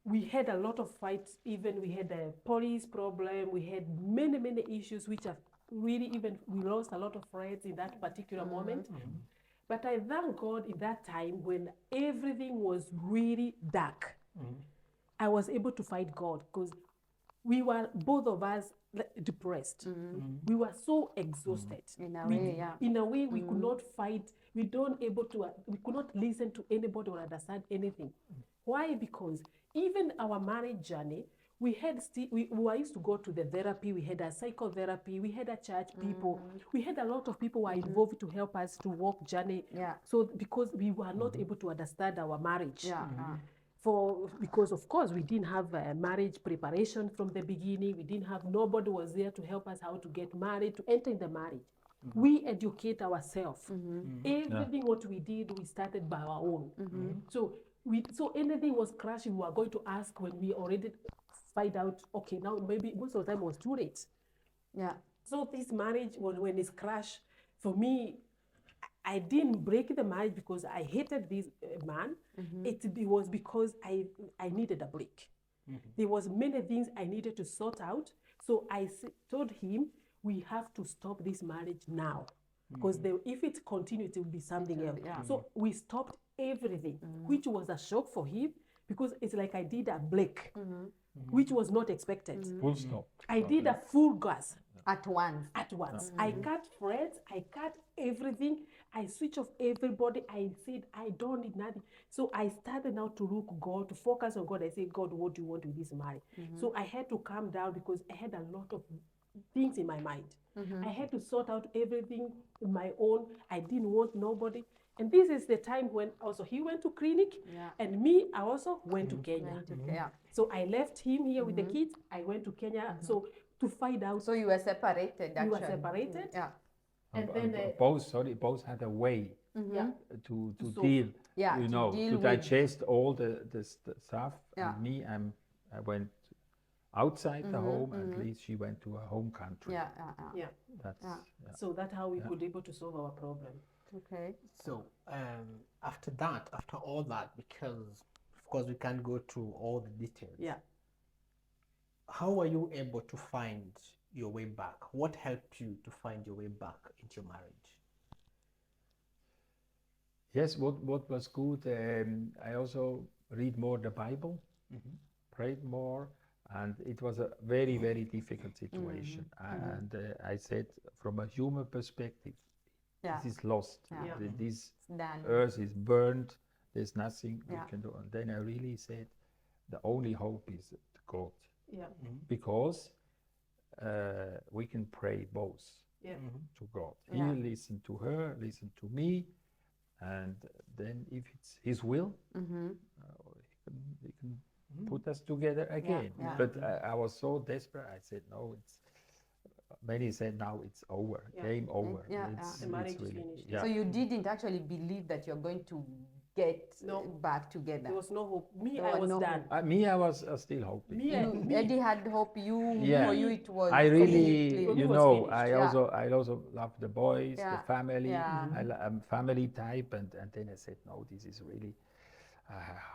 we had a lot of fights. Even we had a police problem. We had many, many issues, which have really we lost a lot of friends in that particular moment. But I thank God in that time when everything was really dark, I was able to fight God, because we were, both of us, depressed. We were so exhausted. In a way, we could not fight. We could not listen to anybody or understand anything. Why? Because even our marriage journey, we used to go to the therapy, we had a psychotherapy, we had a church people, we had a lot of people who were involved to help us to walk journey. So because we were not able to understand our marriage. Because of course we didn't have marriage preparation from the beginning. We didn't have, nobody was there to help us how to get married, to enter in the marriage. We educate ourselves. Everything what we did, we started by our own. So anything was crashing, we were going to ask when we already find out, okay, now maybe most of the time it was too late. So this marriage, when it's crashed, for me, I didn't break the marriage because I hated this man. It was because I needed a break. There was many things I needed to sort out. So I told him, we have to stop this marriage now. Because if it continues, it will be something else. So we stopped everything, which was a shock for him, because it's like I did a break, which was not expected. Full stop. I did a full gas. At once. I cut friends, I cut everything, I switch off everybody. I said, I don't need nothing. So I started now to look God, to focus on God. I said, God, what do you want with this marriage? So I had to calm down because I had a lot of things in my mind. I had to sort out everything on my own. I didn't want nobody. And this is the time when also he went to clinic, and me, I also went to Kenya. So I left him here with the kids. I went to Kenya. So to find out. So you were separated, actually. We were separated. And then both had a way to deal, to digest all the stuff. And me, I went outside the home, at least she went to her home country. So that's how we could able to solve our problem. Okay. So after all that, because of course we can't go through all the details. How were you able to find your way back? What helped you to find your way back into your marriage? Yes, what was good, I also read more the Bible, prayed more, and it was a very, very difficult situation. And I said, from a human perspective, this is lost. This earth is burned. There's nothing we can do. And then I really said, the only hope is God. Because we can pray both to God. He'll listen to her, listen to me, and then if it's His will, He can put us together again. But I was so desperate. I said, no, many said, now it's over, game over. The marriage is finished. So you didn't actually believe that you're going to get No. back together. There was no hope. Me, There I was was no done. I was still hoping. Eddie had hope. Yeah. For you it was I really, completely- For me you was know, finished. I also love the boys, the family. Yeah. I'm family type, and then I said, no, this is really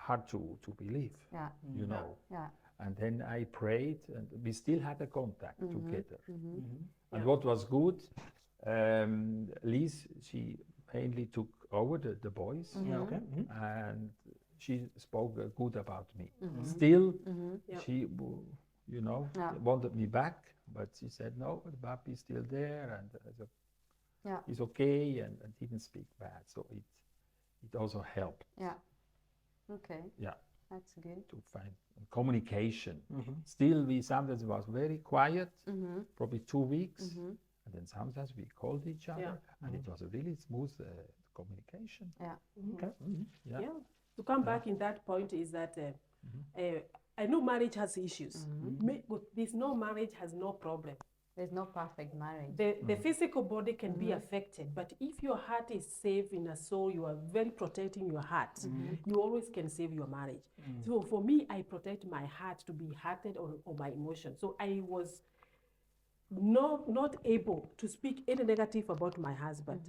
hard to believe. Yeah. You know. Yeah. And then I prayed, and we still had a contact together. And Yeah. what was good, Liz, she mainly took over the boys, Yeah, okay. and she spoke good about me. Still, Yeah. she, you know, wanted me back, but she said, no, the puppy is still there, and he's okay, and didn't speak bad. So it also helped. Yeah. Okay. Yeah. That's good. To find communication. Still, we sometimes was very quiet, probably 2 weeks, and then sometimes we called each other, and it was a really smooth communication. Yeah. Okay. Yeah. Yeah. To come back in that point is that I know marriage has issues. But there's no marriage has no problem. There's no perfect marriage. The physical body can be affected, but if your heart is safe in a soul, you are very protecting your heart. You always can save your marriage. So for me, I protect my heart to be hearted on my emotions. So I was not able to speak any negative about my husband.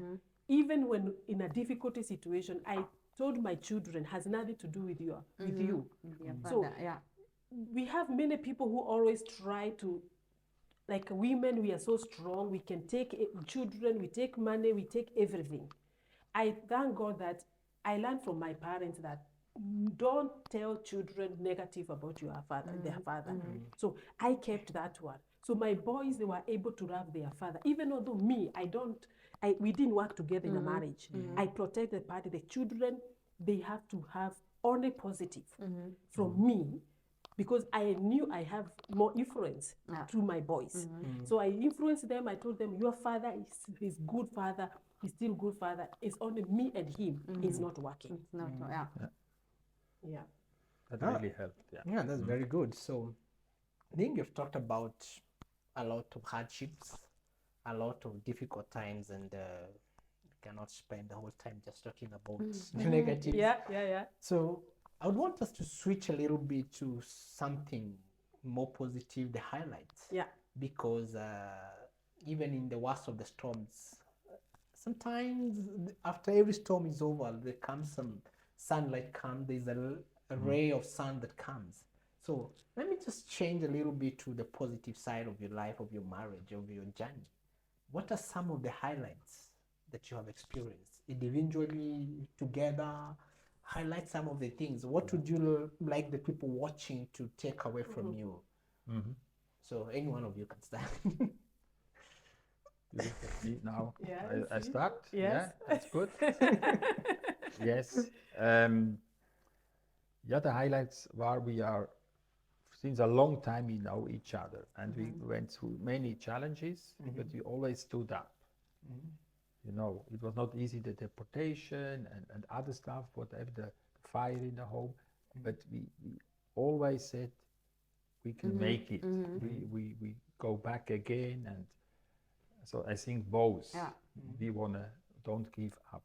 Even when in a difficult situation, I told my children has nothing to do with you. So we have many people who always try to, like women, we are so strong. We can take children, we take money, we take everything. I thank God that I learned from my parents that don't tell children negative about your father, their father. So I kept that one. So my boys, they were able to love their father, even although me, we didn't work together in a marriage. I protect the party. The children, they have to have only positive from me, because I knew I have more influence through my boys. So I influenced them. I told them, your father is good father. He's still good father. It's only me and him. It's not working. It's not, Yeah. That really helped. Yeah. Yeah, that's very good. So I think you've talked about a lot of hardships, a lot of difficult times, and we cannot spend the whole time just talking about the negatives. Yeah. So I would want us to switch a little bit to something more positive, the highlights. Yeah. Because even in the worst of the storms, sometimes after every storm is over, there comes some sunlight there's a ray of sun that comes. So let me just change a little bit to the positive side of your life, of your marriage, of your journey. What are some of the highlights that you have experienced individually, together? Highlight some of the things. What would you like the people watching to take away from you? So any one of you can start. Now Yeah, I start. Yes. Yeah, that's good. Yes. The highlights were we are since a long time we know each other, and we went through many challenges, but we always stood up. You know, it was not easy, the deportation and other stuff, whatever, the fire in the home, but we always said we can make it. We go back again, and so I think both we wanna don't give up.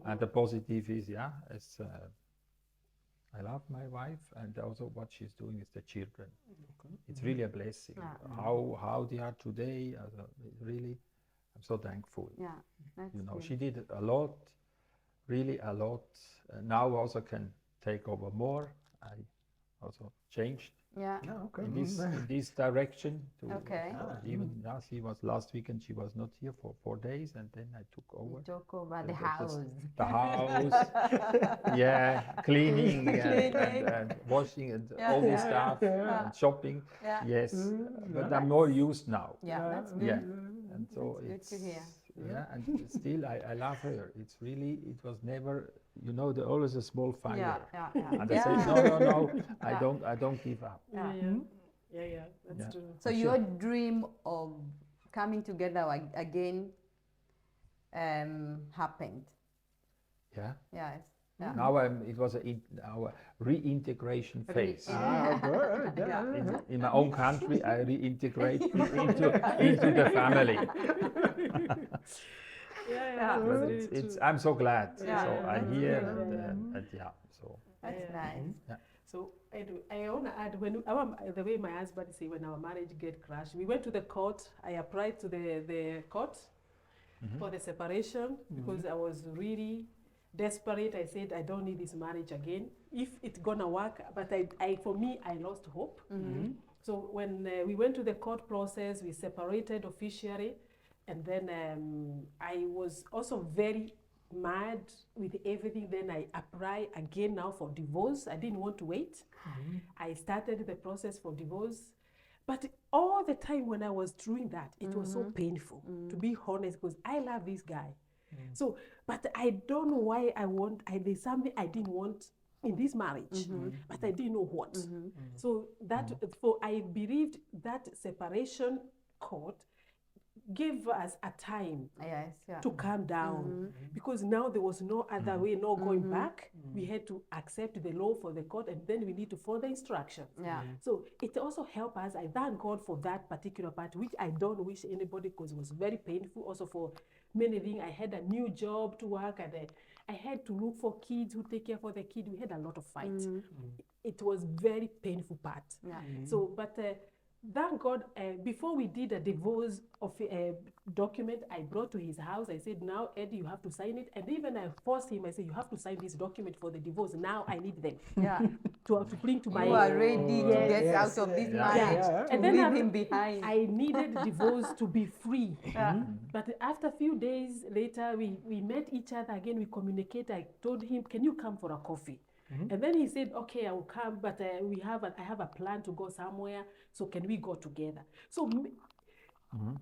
And the positive is I love my wife, and also what she's doing with the children. It's really a blessing. How they are today, really. I'm so thankful. Yeah, that's you know, good. she did a lot, really a lot. Now also can take over more. I also changed in this direction. Even she was last weekend. She was not here for 4 days, and then I took over. You took over the house. The house, cleaning and washing and all this stuff and shopping. Yes, but I'm more used now. Yeah, that's good. Yeah. And so That's good to hear. Yeah, and still I love her. It's really, it was never, you know, there's always a small fire. And I say, no, I don't give up. Yeah, that's true. So your dream of coming together again happened. Yeah. Yes. Yeah. Now it was our reintegration phase. Good. In my own country, I reintegrate into the family. Yeah, But that's really it's true. I'm so glad. Yeah, So I'm that's here, good. and yeah, so That's Yeah. nice. So I want to add, the way my husband say, when our marriage get crashed, we went to the court. I applied to the court for the separation because I was really desperate. I said, I don't need this marriage again. If it's gonna work, but for me, I lost hope. So when we went to the court process, we separated officially, and then I was also very mad with everything. Then I applied again now for divorce. I didn't want to wait. I started the process for divorce. But all the time when I was doing that, it was so painful, to be honest, because I love this guy. So, but I don't know why there's something I didn't want in this marriage, but I didn't know what. So I believed that separation court gave us a time to calm down, because now there was no other way, no going back. We had to accept the law for the court, and then we need to follow the instructions. So it also helped us. I thank God for that particular part, which I don't wish anybody, because it was very painful. Also for many things, I had a new job to work, and I had to look for kids who take care for the kid. We had a lot of fights. It was very painful part. So, but thank God, before we did a divorce document, I brought to his house. I said, now, Eddie, you have to sign it. And even I forced him. I said, you have to sign this document for the divorce. Now I need them to bring to my... You are ready to get out of this marriage, and to then leave him behind. I needed divorce to be free. But after a few days later, we met each other again. We communicated. I told him, can you come for a coffee? And then he said, okay, I will come, but I have a plan to go somewhere, so can we go together? So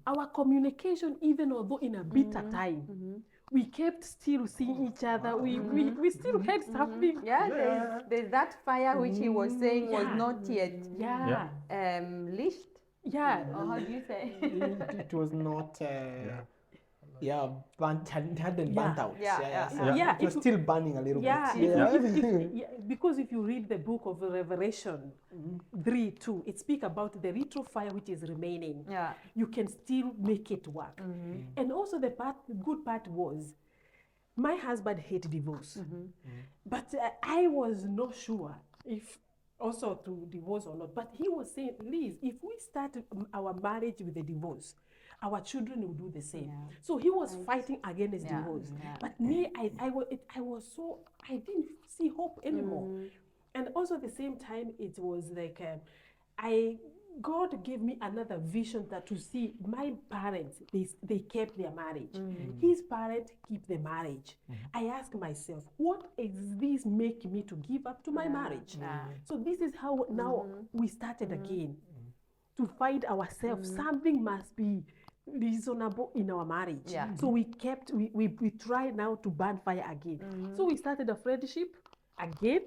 our communication, even although in a bitter time, we kept still seeing each other. We still had something. There's that fire which he was saying was not yet lit. Or how do you say? It was not... hadn't burnt out. It was still burning a little bit. Because if you read the book of Revelation 3:2, it speaks about the little fire which is remaining. You can still make it work. And also the good part was, my husband hated divorce. But I was not sure if also to divorce or not. But he was saying, Liz, if we start our marriage with a divorce, our children will do the same. So he was fighting against divorce. But me, I didn't see hope anymore. And also at the same time, it was like, God gave me another vision that to see my parents, they kept their marriage. His parents keep the marriage. I asked myself, what is this making me to give up to my marriage? So this is how now we started again to find ourselves. Something must be reasonable in our marriage. So we tried now to burn fire again. So we started a friendship again.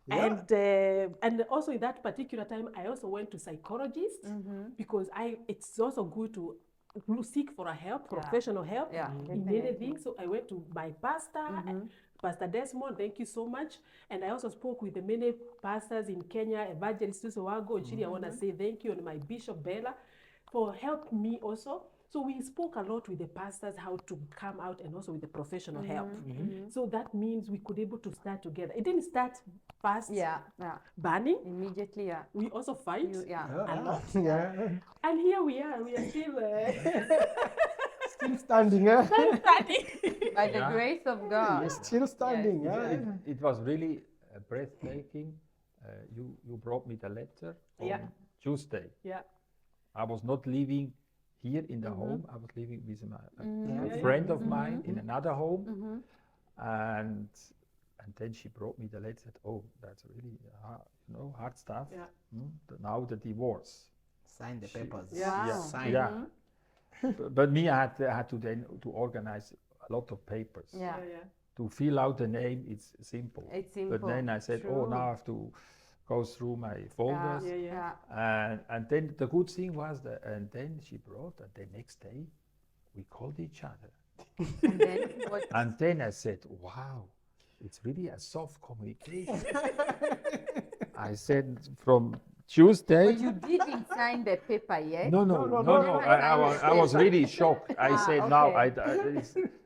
And also in that particular time, I also went to psychologist because it's also good to seek for a help, professional help in anything. So I went to my pastor, Pastor Desmond, thank you so much. And I also spoke with the many pastors in Kenya, Evangelist Susowago, Chile. I want to say thank you, and my Bishop Bella for helping me also. So we spoke a lot with the pastors how to come out, and also with the professional help. So that means we could able to start together. It didn't start fast, burning. Immediately, We also fight a lot. And here we are still... still standing. By the grace of God. You're still standing. It was really breathtaking. You brought me the letter on Tuesday. I was not living here in the home. I was living with a friend of mine in another home, and then she brought me the letter. Said, "Oh, that's really hard stuff. Now the divorce. Sign the papers. Sign. But me, I had to then to organize a lot of papers. To fill out the name, it's simple. But then I said, oh, now I have to go through my folders. And then the good thing was that, and then she brought, and the next day we called each other. And then I said, wow, it's really a soft communication. I said, from Tuesday. But you didn't sign the paper yet? No. I was really shocked. I said, no,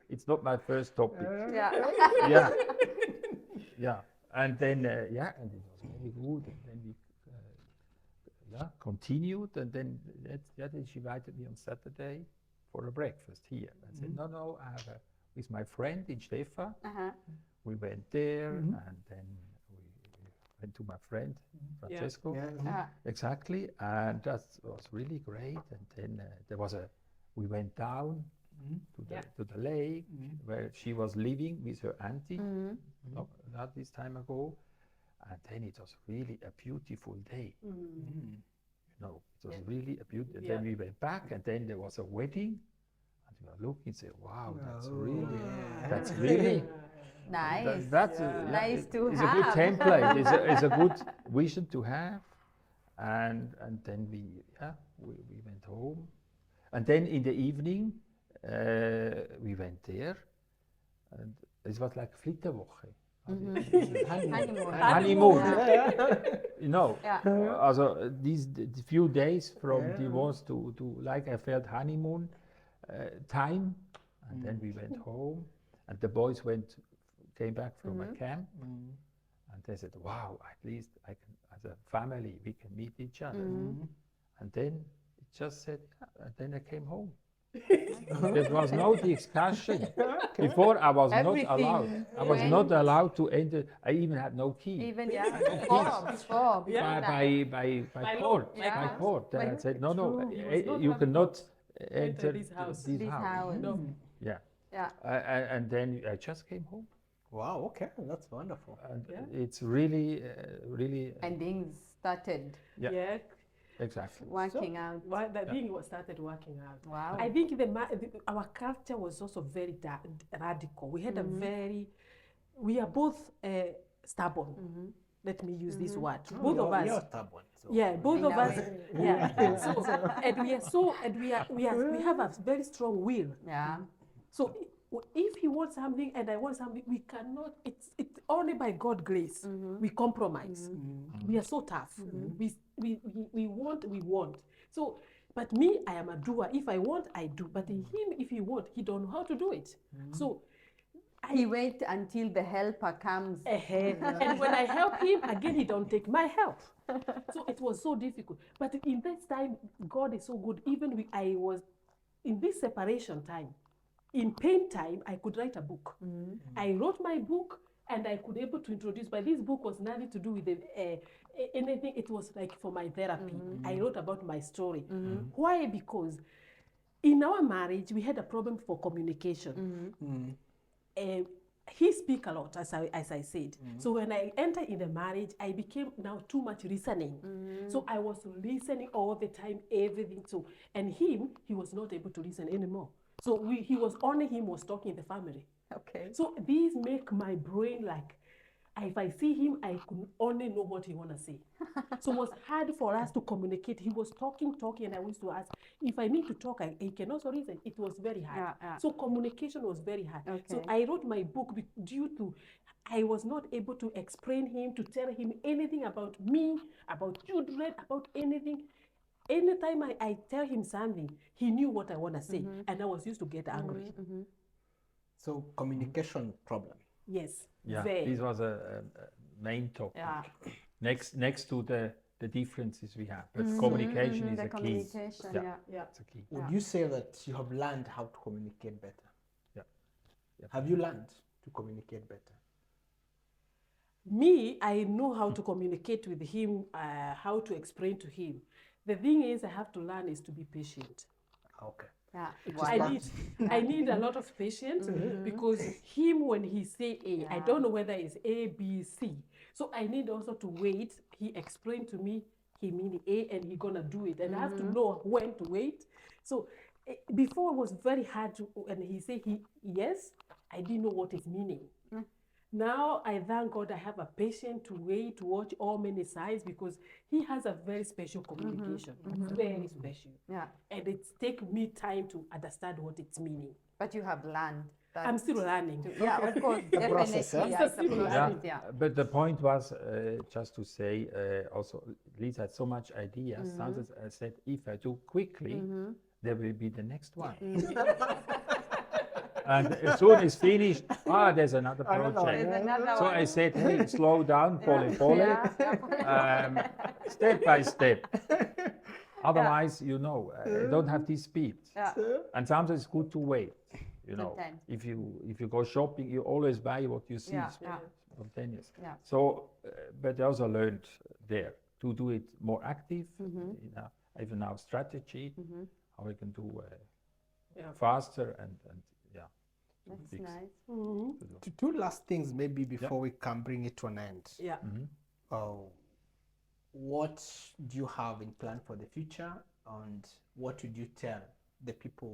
it's not my first topic. Yeah. Yeah. And then, and it was very good. And then we continued. And then, then she invited me on Saturday for a breakfast here. I said, no, I have with my friend in Stefan. We went there, and then we went to my friend, Francesco. Exactly. And that was really great. And then we went down to the lake where she was living with her auntie not this time ago. And then it was really a beautiful day. You know, it was really a beautiful. Then we went back, and then there was a wedding. And we were looking and said, wow, that's really nice. That's nice to it's have. a good template. It's a good vision to have. And then we went home. And then in the evening, we went there. And it was like Flitterwoche. Honeymoon. You know, also these few days from divorce to like I felt honeymoon time, and then we went home, and the boys came back from a camp, and they said, "Wow, at least I can, as a family, we can meet each other." And then it just said, and then I came home. There was no discussion. Before I was not allowed. I was not allowed to enter. I even had no key. Even before. By court. By court. I said no. You cannot enter this house. No. Yeah. And then I just came home. Wow. Okay, that's wonderful. And it's really. And things started. Yeah. Exactly. Working out. The thing started working out. Wow. I think our culture was also very radical. We had we are both stubborn. Let me use this word. Both of us. You're stubborn. So. Yeah, both of us. We have a very strong will. Yeah. So if he wants something and I want something, we cannot. It's only by God's grace we compromise. We are so tough. We want. So, but me, I am a doer. If I want, I do. But him, if he want, he don't know how to do it. So he wait until the helper comes. And when I help him, again, he don't take my help. So it was so difficult. But in this time, God is so good. Even I was in this separation time, in pain time, I could write a book. I wrote my book, and I could able to introduce. But this book was nothing to do with anything. It was like for my therapy. I wrote about my story. Why? Because in our marriage, we had a problem for communication. He speak a lot, as I said. So when I entered in the marriage, I became now too much listening. So I was listening all the time, everything. So and he was not able to listen anymore. So him was talking in the family. Okay. So these make my brain like, if I see him, I could only know what he want to say. So it was hard for us to communicate. He was talking, and I used to ask, if I need to talk, he can also listen. It was very hard. So communication was very hard. Okay. So I wrote my book due to, I was not able to explain him, to tell him anything about me, about children, about anything. Anytime I tell him something, he knew what I want to say. And I was used to get angry. So communication problem. Yes. Yeah, this was a main topic. Yeah. Next to the differences we have, but communication is a key. Communication, It's a key. Would you say that you have learned how to communicate better? Yeah. Have you learned to communicate better? Me, I know how to communicate with him, how to explain to him. The thing is, I have to learn is to be patient. Okay. Yeah. I need a lot of patience because him, when he say A, I don't know whether it's A, B, C. So I need also to wait. He explained to me he mean A and he gonna do it. And I have to know when to wait. So before it was very hard to, and he said yes, I didn't know what it's meaning. Now I thank God I have a patient to wait, to watch all many sides because he has a very special communication, very special. Yeah. And it takes me time to understand what it's meaning. But you have learned. that? I'm still learning. Yeah, of course, The process, definitely. huh? Yeah, it's a Yeah. process, yeah. But the point was just to say also, Liz had so much ideas. Sometimes I said, if I do quickly, there will be the next one. And as soon as finished, there's another project. There's another So one. I said, hey, slow down, pole. Yeah. Step by step. Otherwise, you don't have this speed. Yeah. And sometimes it's good to wait. Sometimes. If you go shopping, you always buy what you see. Yeah, It's yeah. spontaneous. Yeah. So, but I also learned there to do it more active. Even now strategy, how we can do faster and That's fix. nice. Two last things maybe before we can bring it to an end. Yeah. What do you have in plan for the future, and what would you tell the people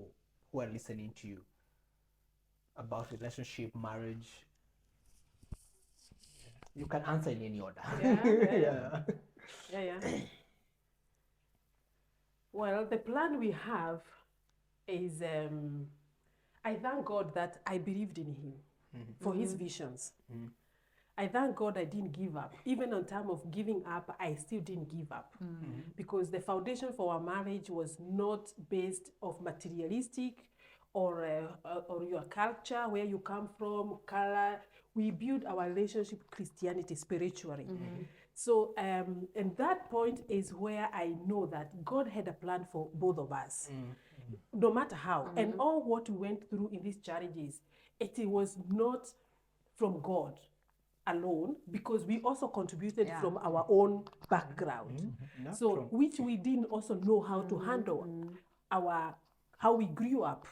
who are listening to you about relationship, marriage? You can answer in any order. Yeah. Well, the plan we have is I thank God that I believed in him for his visions. I thank God I didn't give up. Even on time of giving up, I still didn't give up. Because the foundation for our marriage was not based of materialistic or your culture, where you come from, color. We build our relationship Christianity spiritually. So, and that point is where I know that God had a plan for both of us, no matter how. And all what we went through in these challenges, it was not from God alone, because we also contributed from our own background. So, which we didn't also know how to handle how we grew up.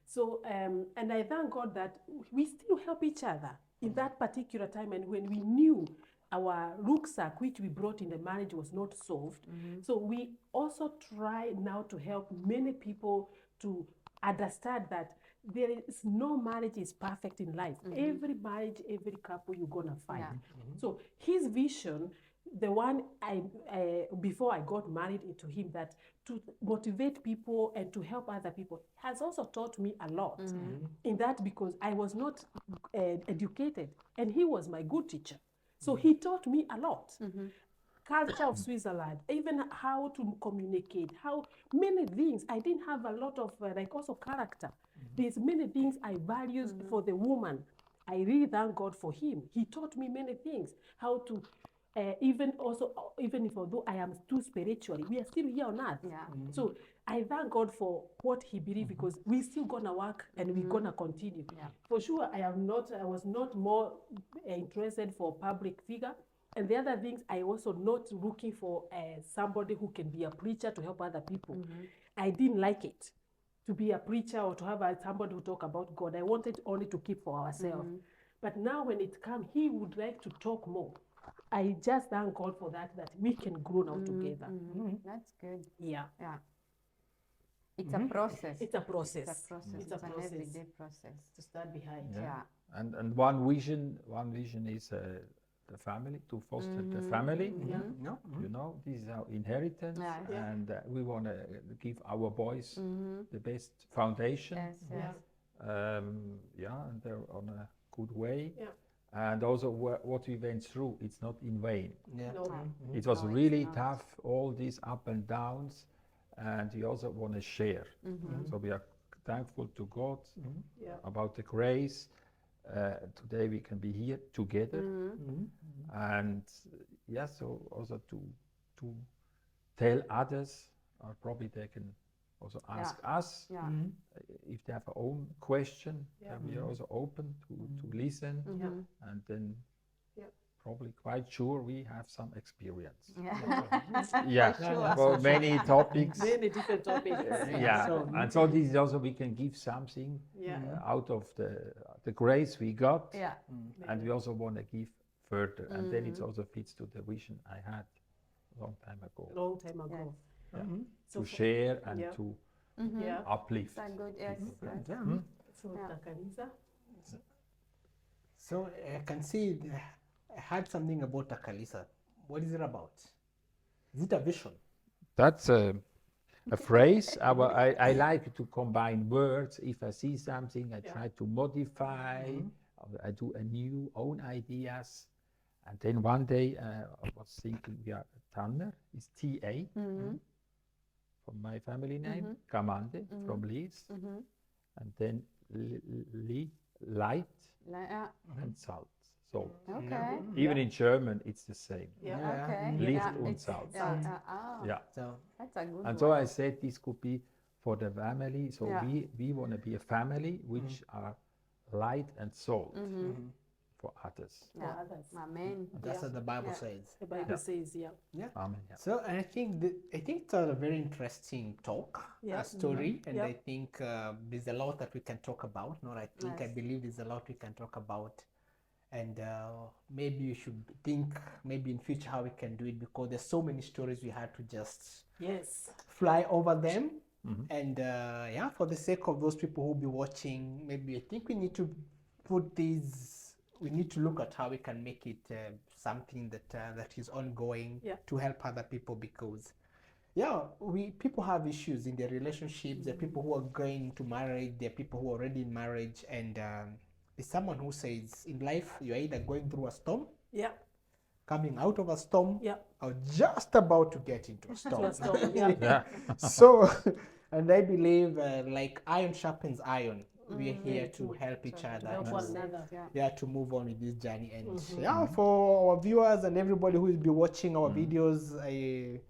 So, and I thank God that we still help each other in that particular time. And when we knew our rucksack, which we brought in the marriage, was not solved. So we also try now to help many people to understand that there is no marriage is perfect in life. Every marriage, every couple, you're gonna fight. So his vision, the one before I got married into him, that to motivate people and to help other people, has also taught me a lot in that, because I was not educated and he was my good teacher. So he taught me a lot. Culture of Switzerland, even how to communicate, how many things. I didn't have a lot of also character. There's many things I value for the woman. I really thank God for him. He taught me many things, how to even if although I am too spiritually, we are still here on earth. So I thank God for what he believed, because we still gonna work and we're gonna continue. For sure, I was not more interested for public figure. And the other things, I also not looking for somebody who can be a preacher to help other people. I didn't like it to be a preacher or to have somebody who talk about God. I wanted only to keep for ourselves. But now when it comes, he would like to talk more. I just thank God for that we can grow now together. That's good. Yeah. It's a process. It's a process. It's an everyday process to start behind. And one vision is the family, to foster the family. This is our inheritance, and we want to give our boys the best foundation. And they're on a good way. And also what we went through, it's not in vain. It was really tough, all these up and downs, and we also want to share. So we are thankful to God about the grace. Today we can be here together. And so also to tell others, or probably they can also ask us if they have their own question. We are also open to listen, and then probably quite sure we have some experience. For many topics. Many different topics. And so this is also, we can give something out of the grace we got, and we also want to give further, and then it also fits to the vision I had a long time ago. To share and to uplift. So I can see I heard something about Takalisa. What is it about? Is it a vision? That's a phrase. I like to combine words. If I see something, I try to modify. I do a new own ideas. And then one day I was thinking, Tanner is T-A from my family name, Kamande from Liz, and then light and salt. So even in German, it's the same. Licht und Salz. Yeah. So that's a good And one. so I said this could be for the family. So we want to be a family which are light and salt for others. Amen. That's what the Bible says. The Bible says, Amen. So, and I think it's a very interesting talk, a story, and I think there's a lot that we can talk about. I believe there's a lot we can talk about, and maybe you should think maybe in future how we can do it, because there's so many stories we had to just fly over them. And for the sake of those people who will be watching, maybe I think we need to put these. We need to look at how we can make it something that is ongoing to help other people, because people have issues in their relationships. There are people who are going into marriage. There are people who are already in marriage, and there's someone who says in life you're either going through a storm, coming out of a storm, or just about to get into a storm. So, and I believe like iron sharpens iron. We are here to help each other, to move on with this journey. And for our viewers and everybody who will be watching our videos, I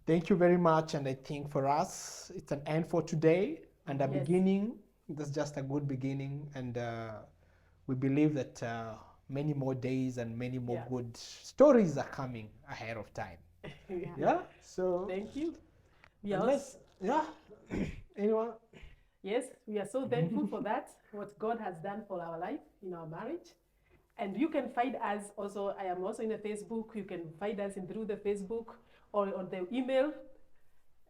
thank you very much. And I think for us, it's an end for today and a beginning. That's just a good beginning. And we believe that many more days and many more good stories are coming ahead of time. So thank you. Anyone? Yes, we are so thankful for that, what God has done for our life in our marriage. And you can find us also. I am also in the Facebook. You can find us through the Facebook or on the email.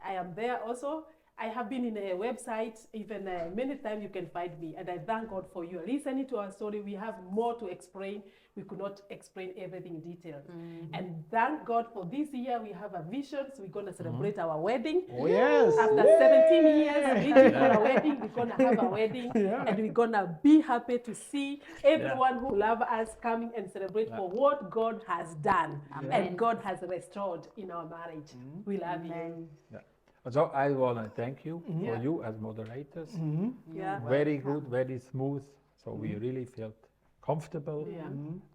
I am there also. I have been in a website, even many times you can find me. And I thank God for you listening to our story. We have more to explain. We could not explain everything in detail. And thank God for this year. We have a vision. So we're going to celebrate our wedding. Oh, yes. After 17 years waiting for a wedding, we're going to have a wedding. And we're going to be happy to see everyone who loves us coming and celebrate for what God has done. And God has restored in our marriage. We love you. So I want to thank you for you as moderators. Very good, very smooth. So we really felt comfortable,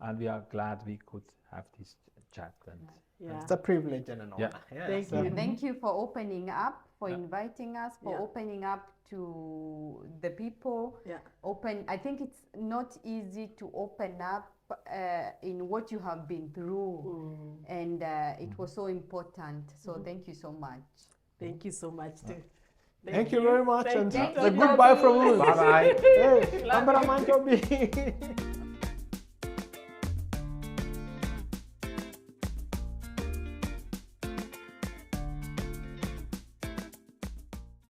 and we are glad we could have this chat. And it's a privilege and an honor. Thank you. Thank you for opening up, for inviting us, for opening up to the people. I think it's not easy to open up in what you have been through, and it was so important. So thank you so much. Thank you so much too. Thank you very much, and Thank a goodbye from us. Bye bye. Hey, cameraman Toby.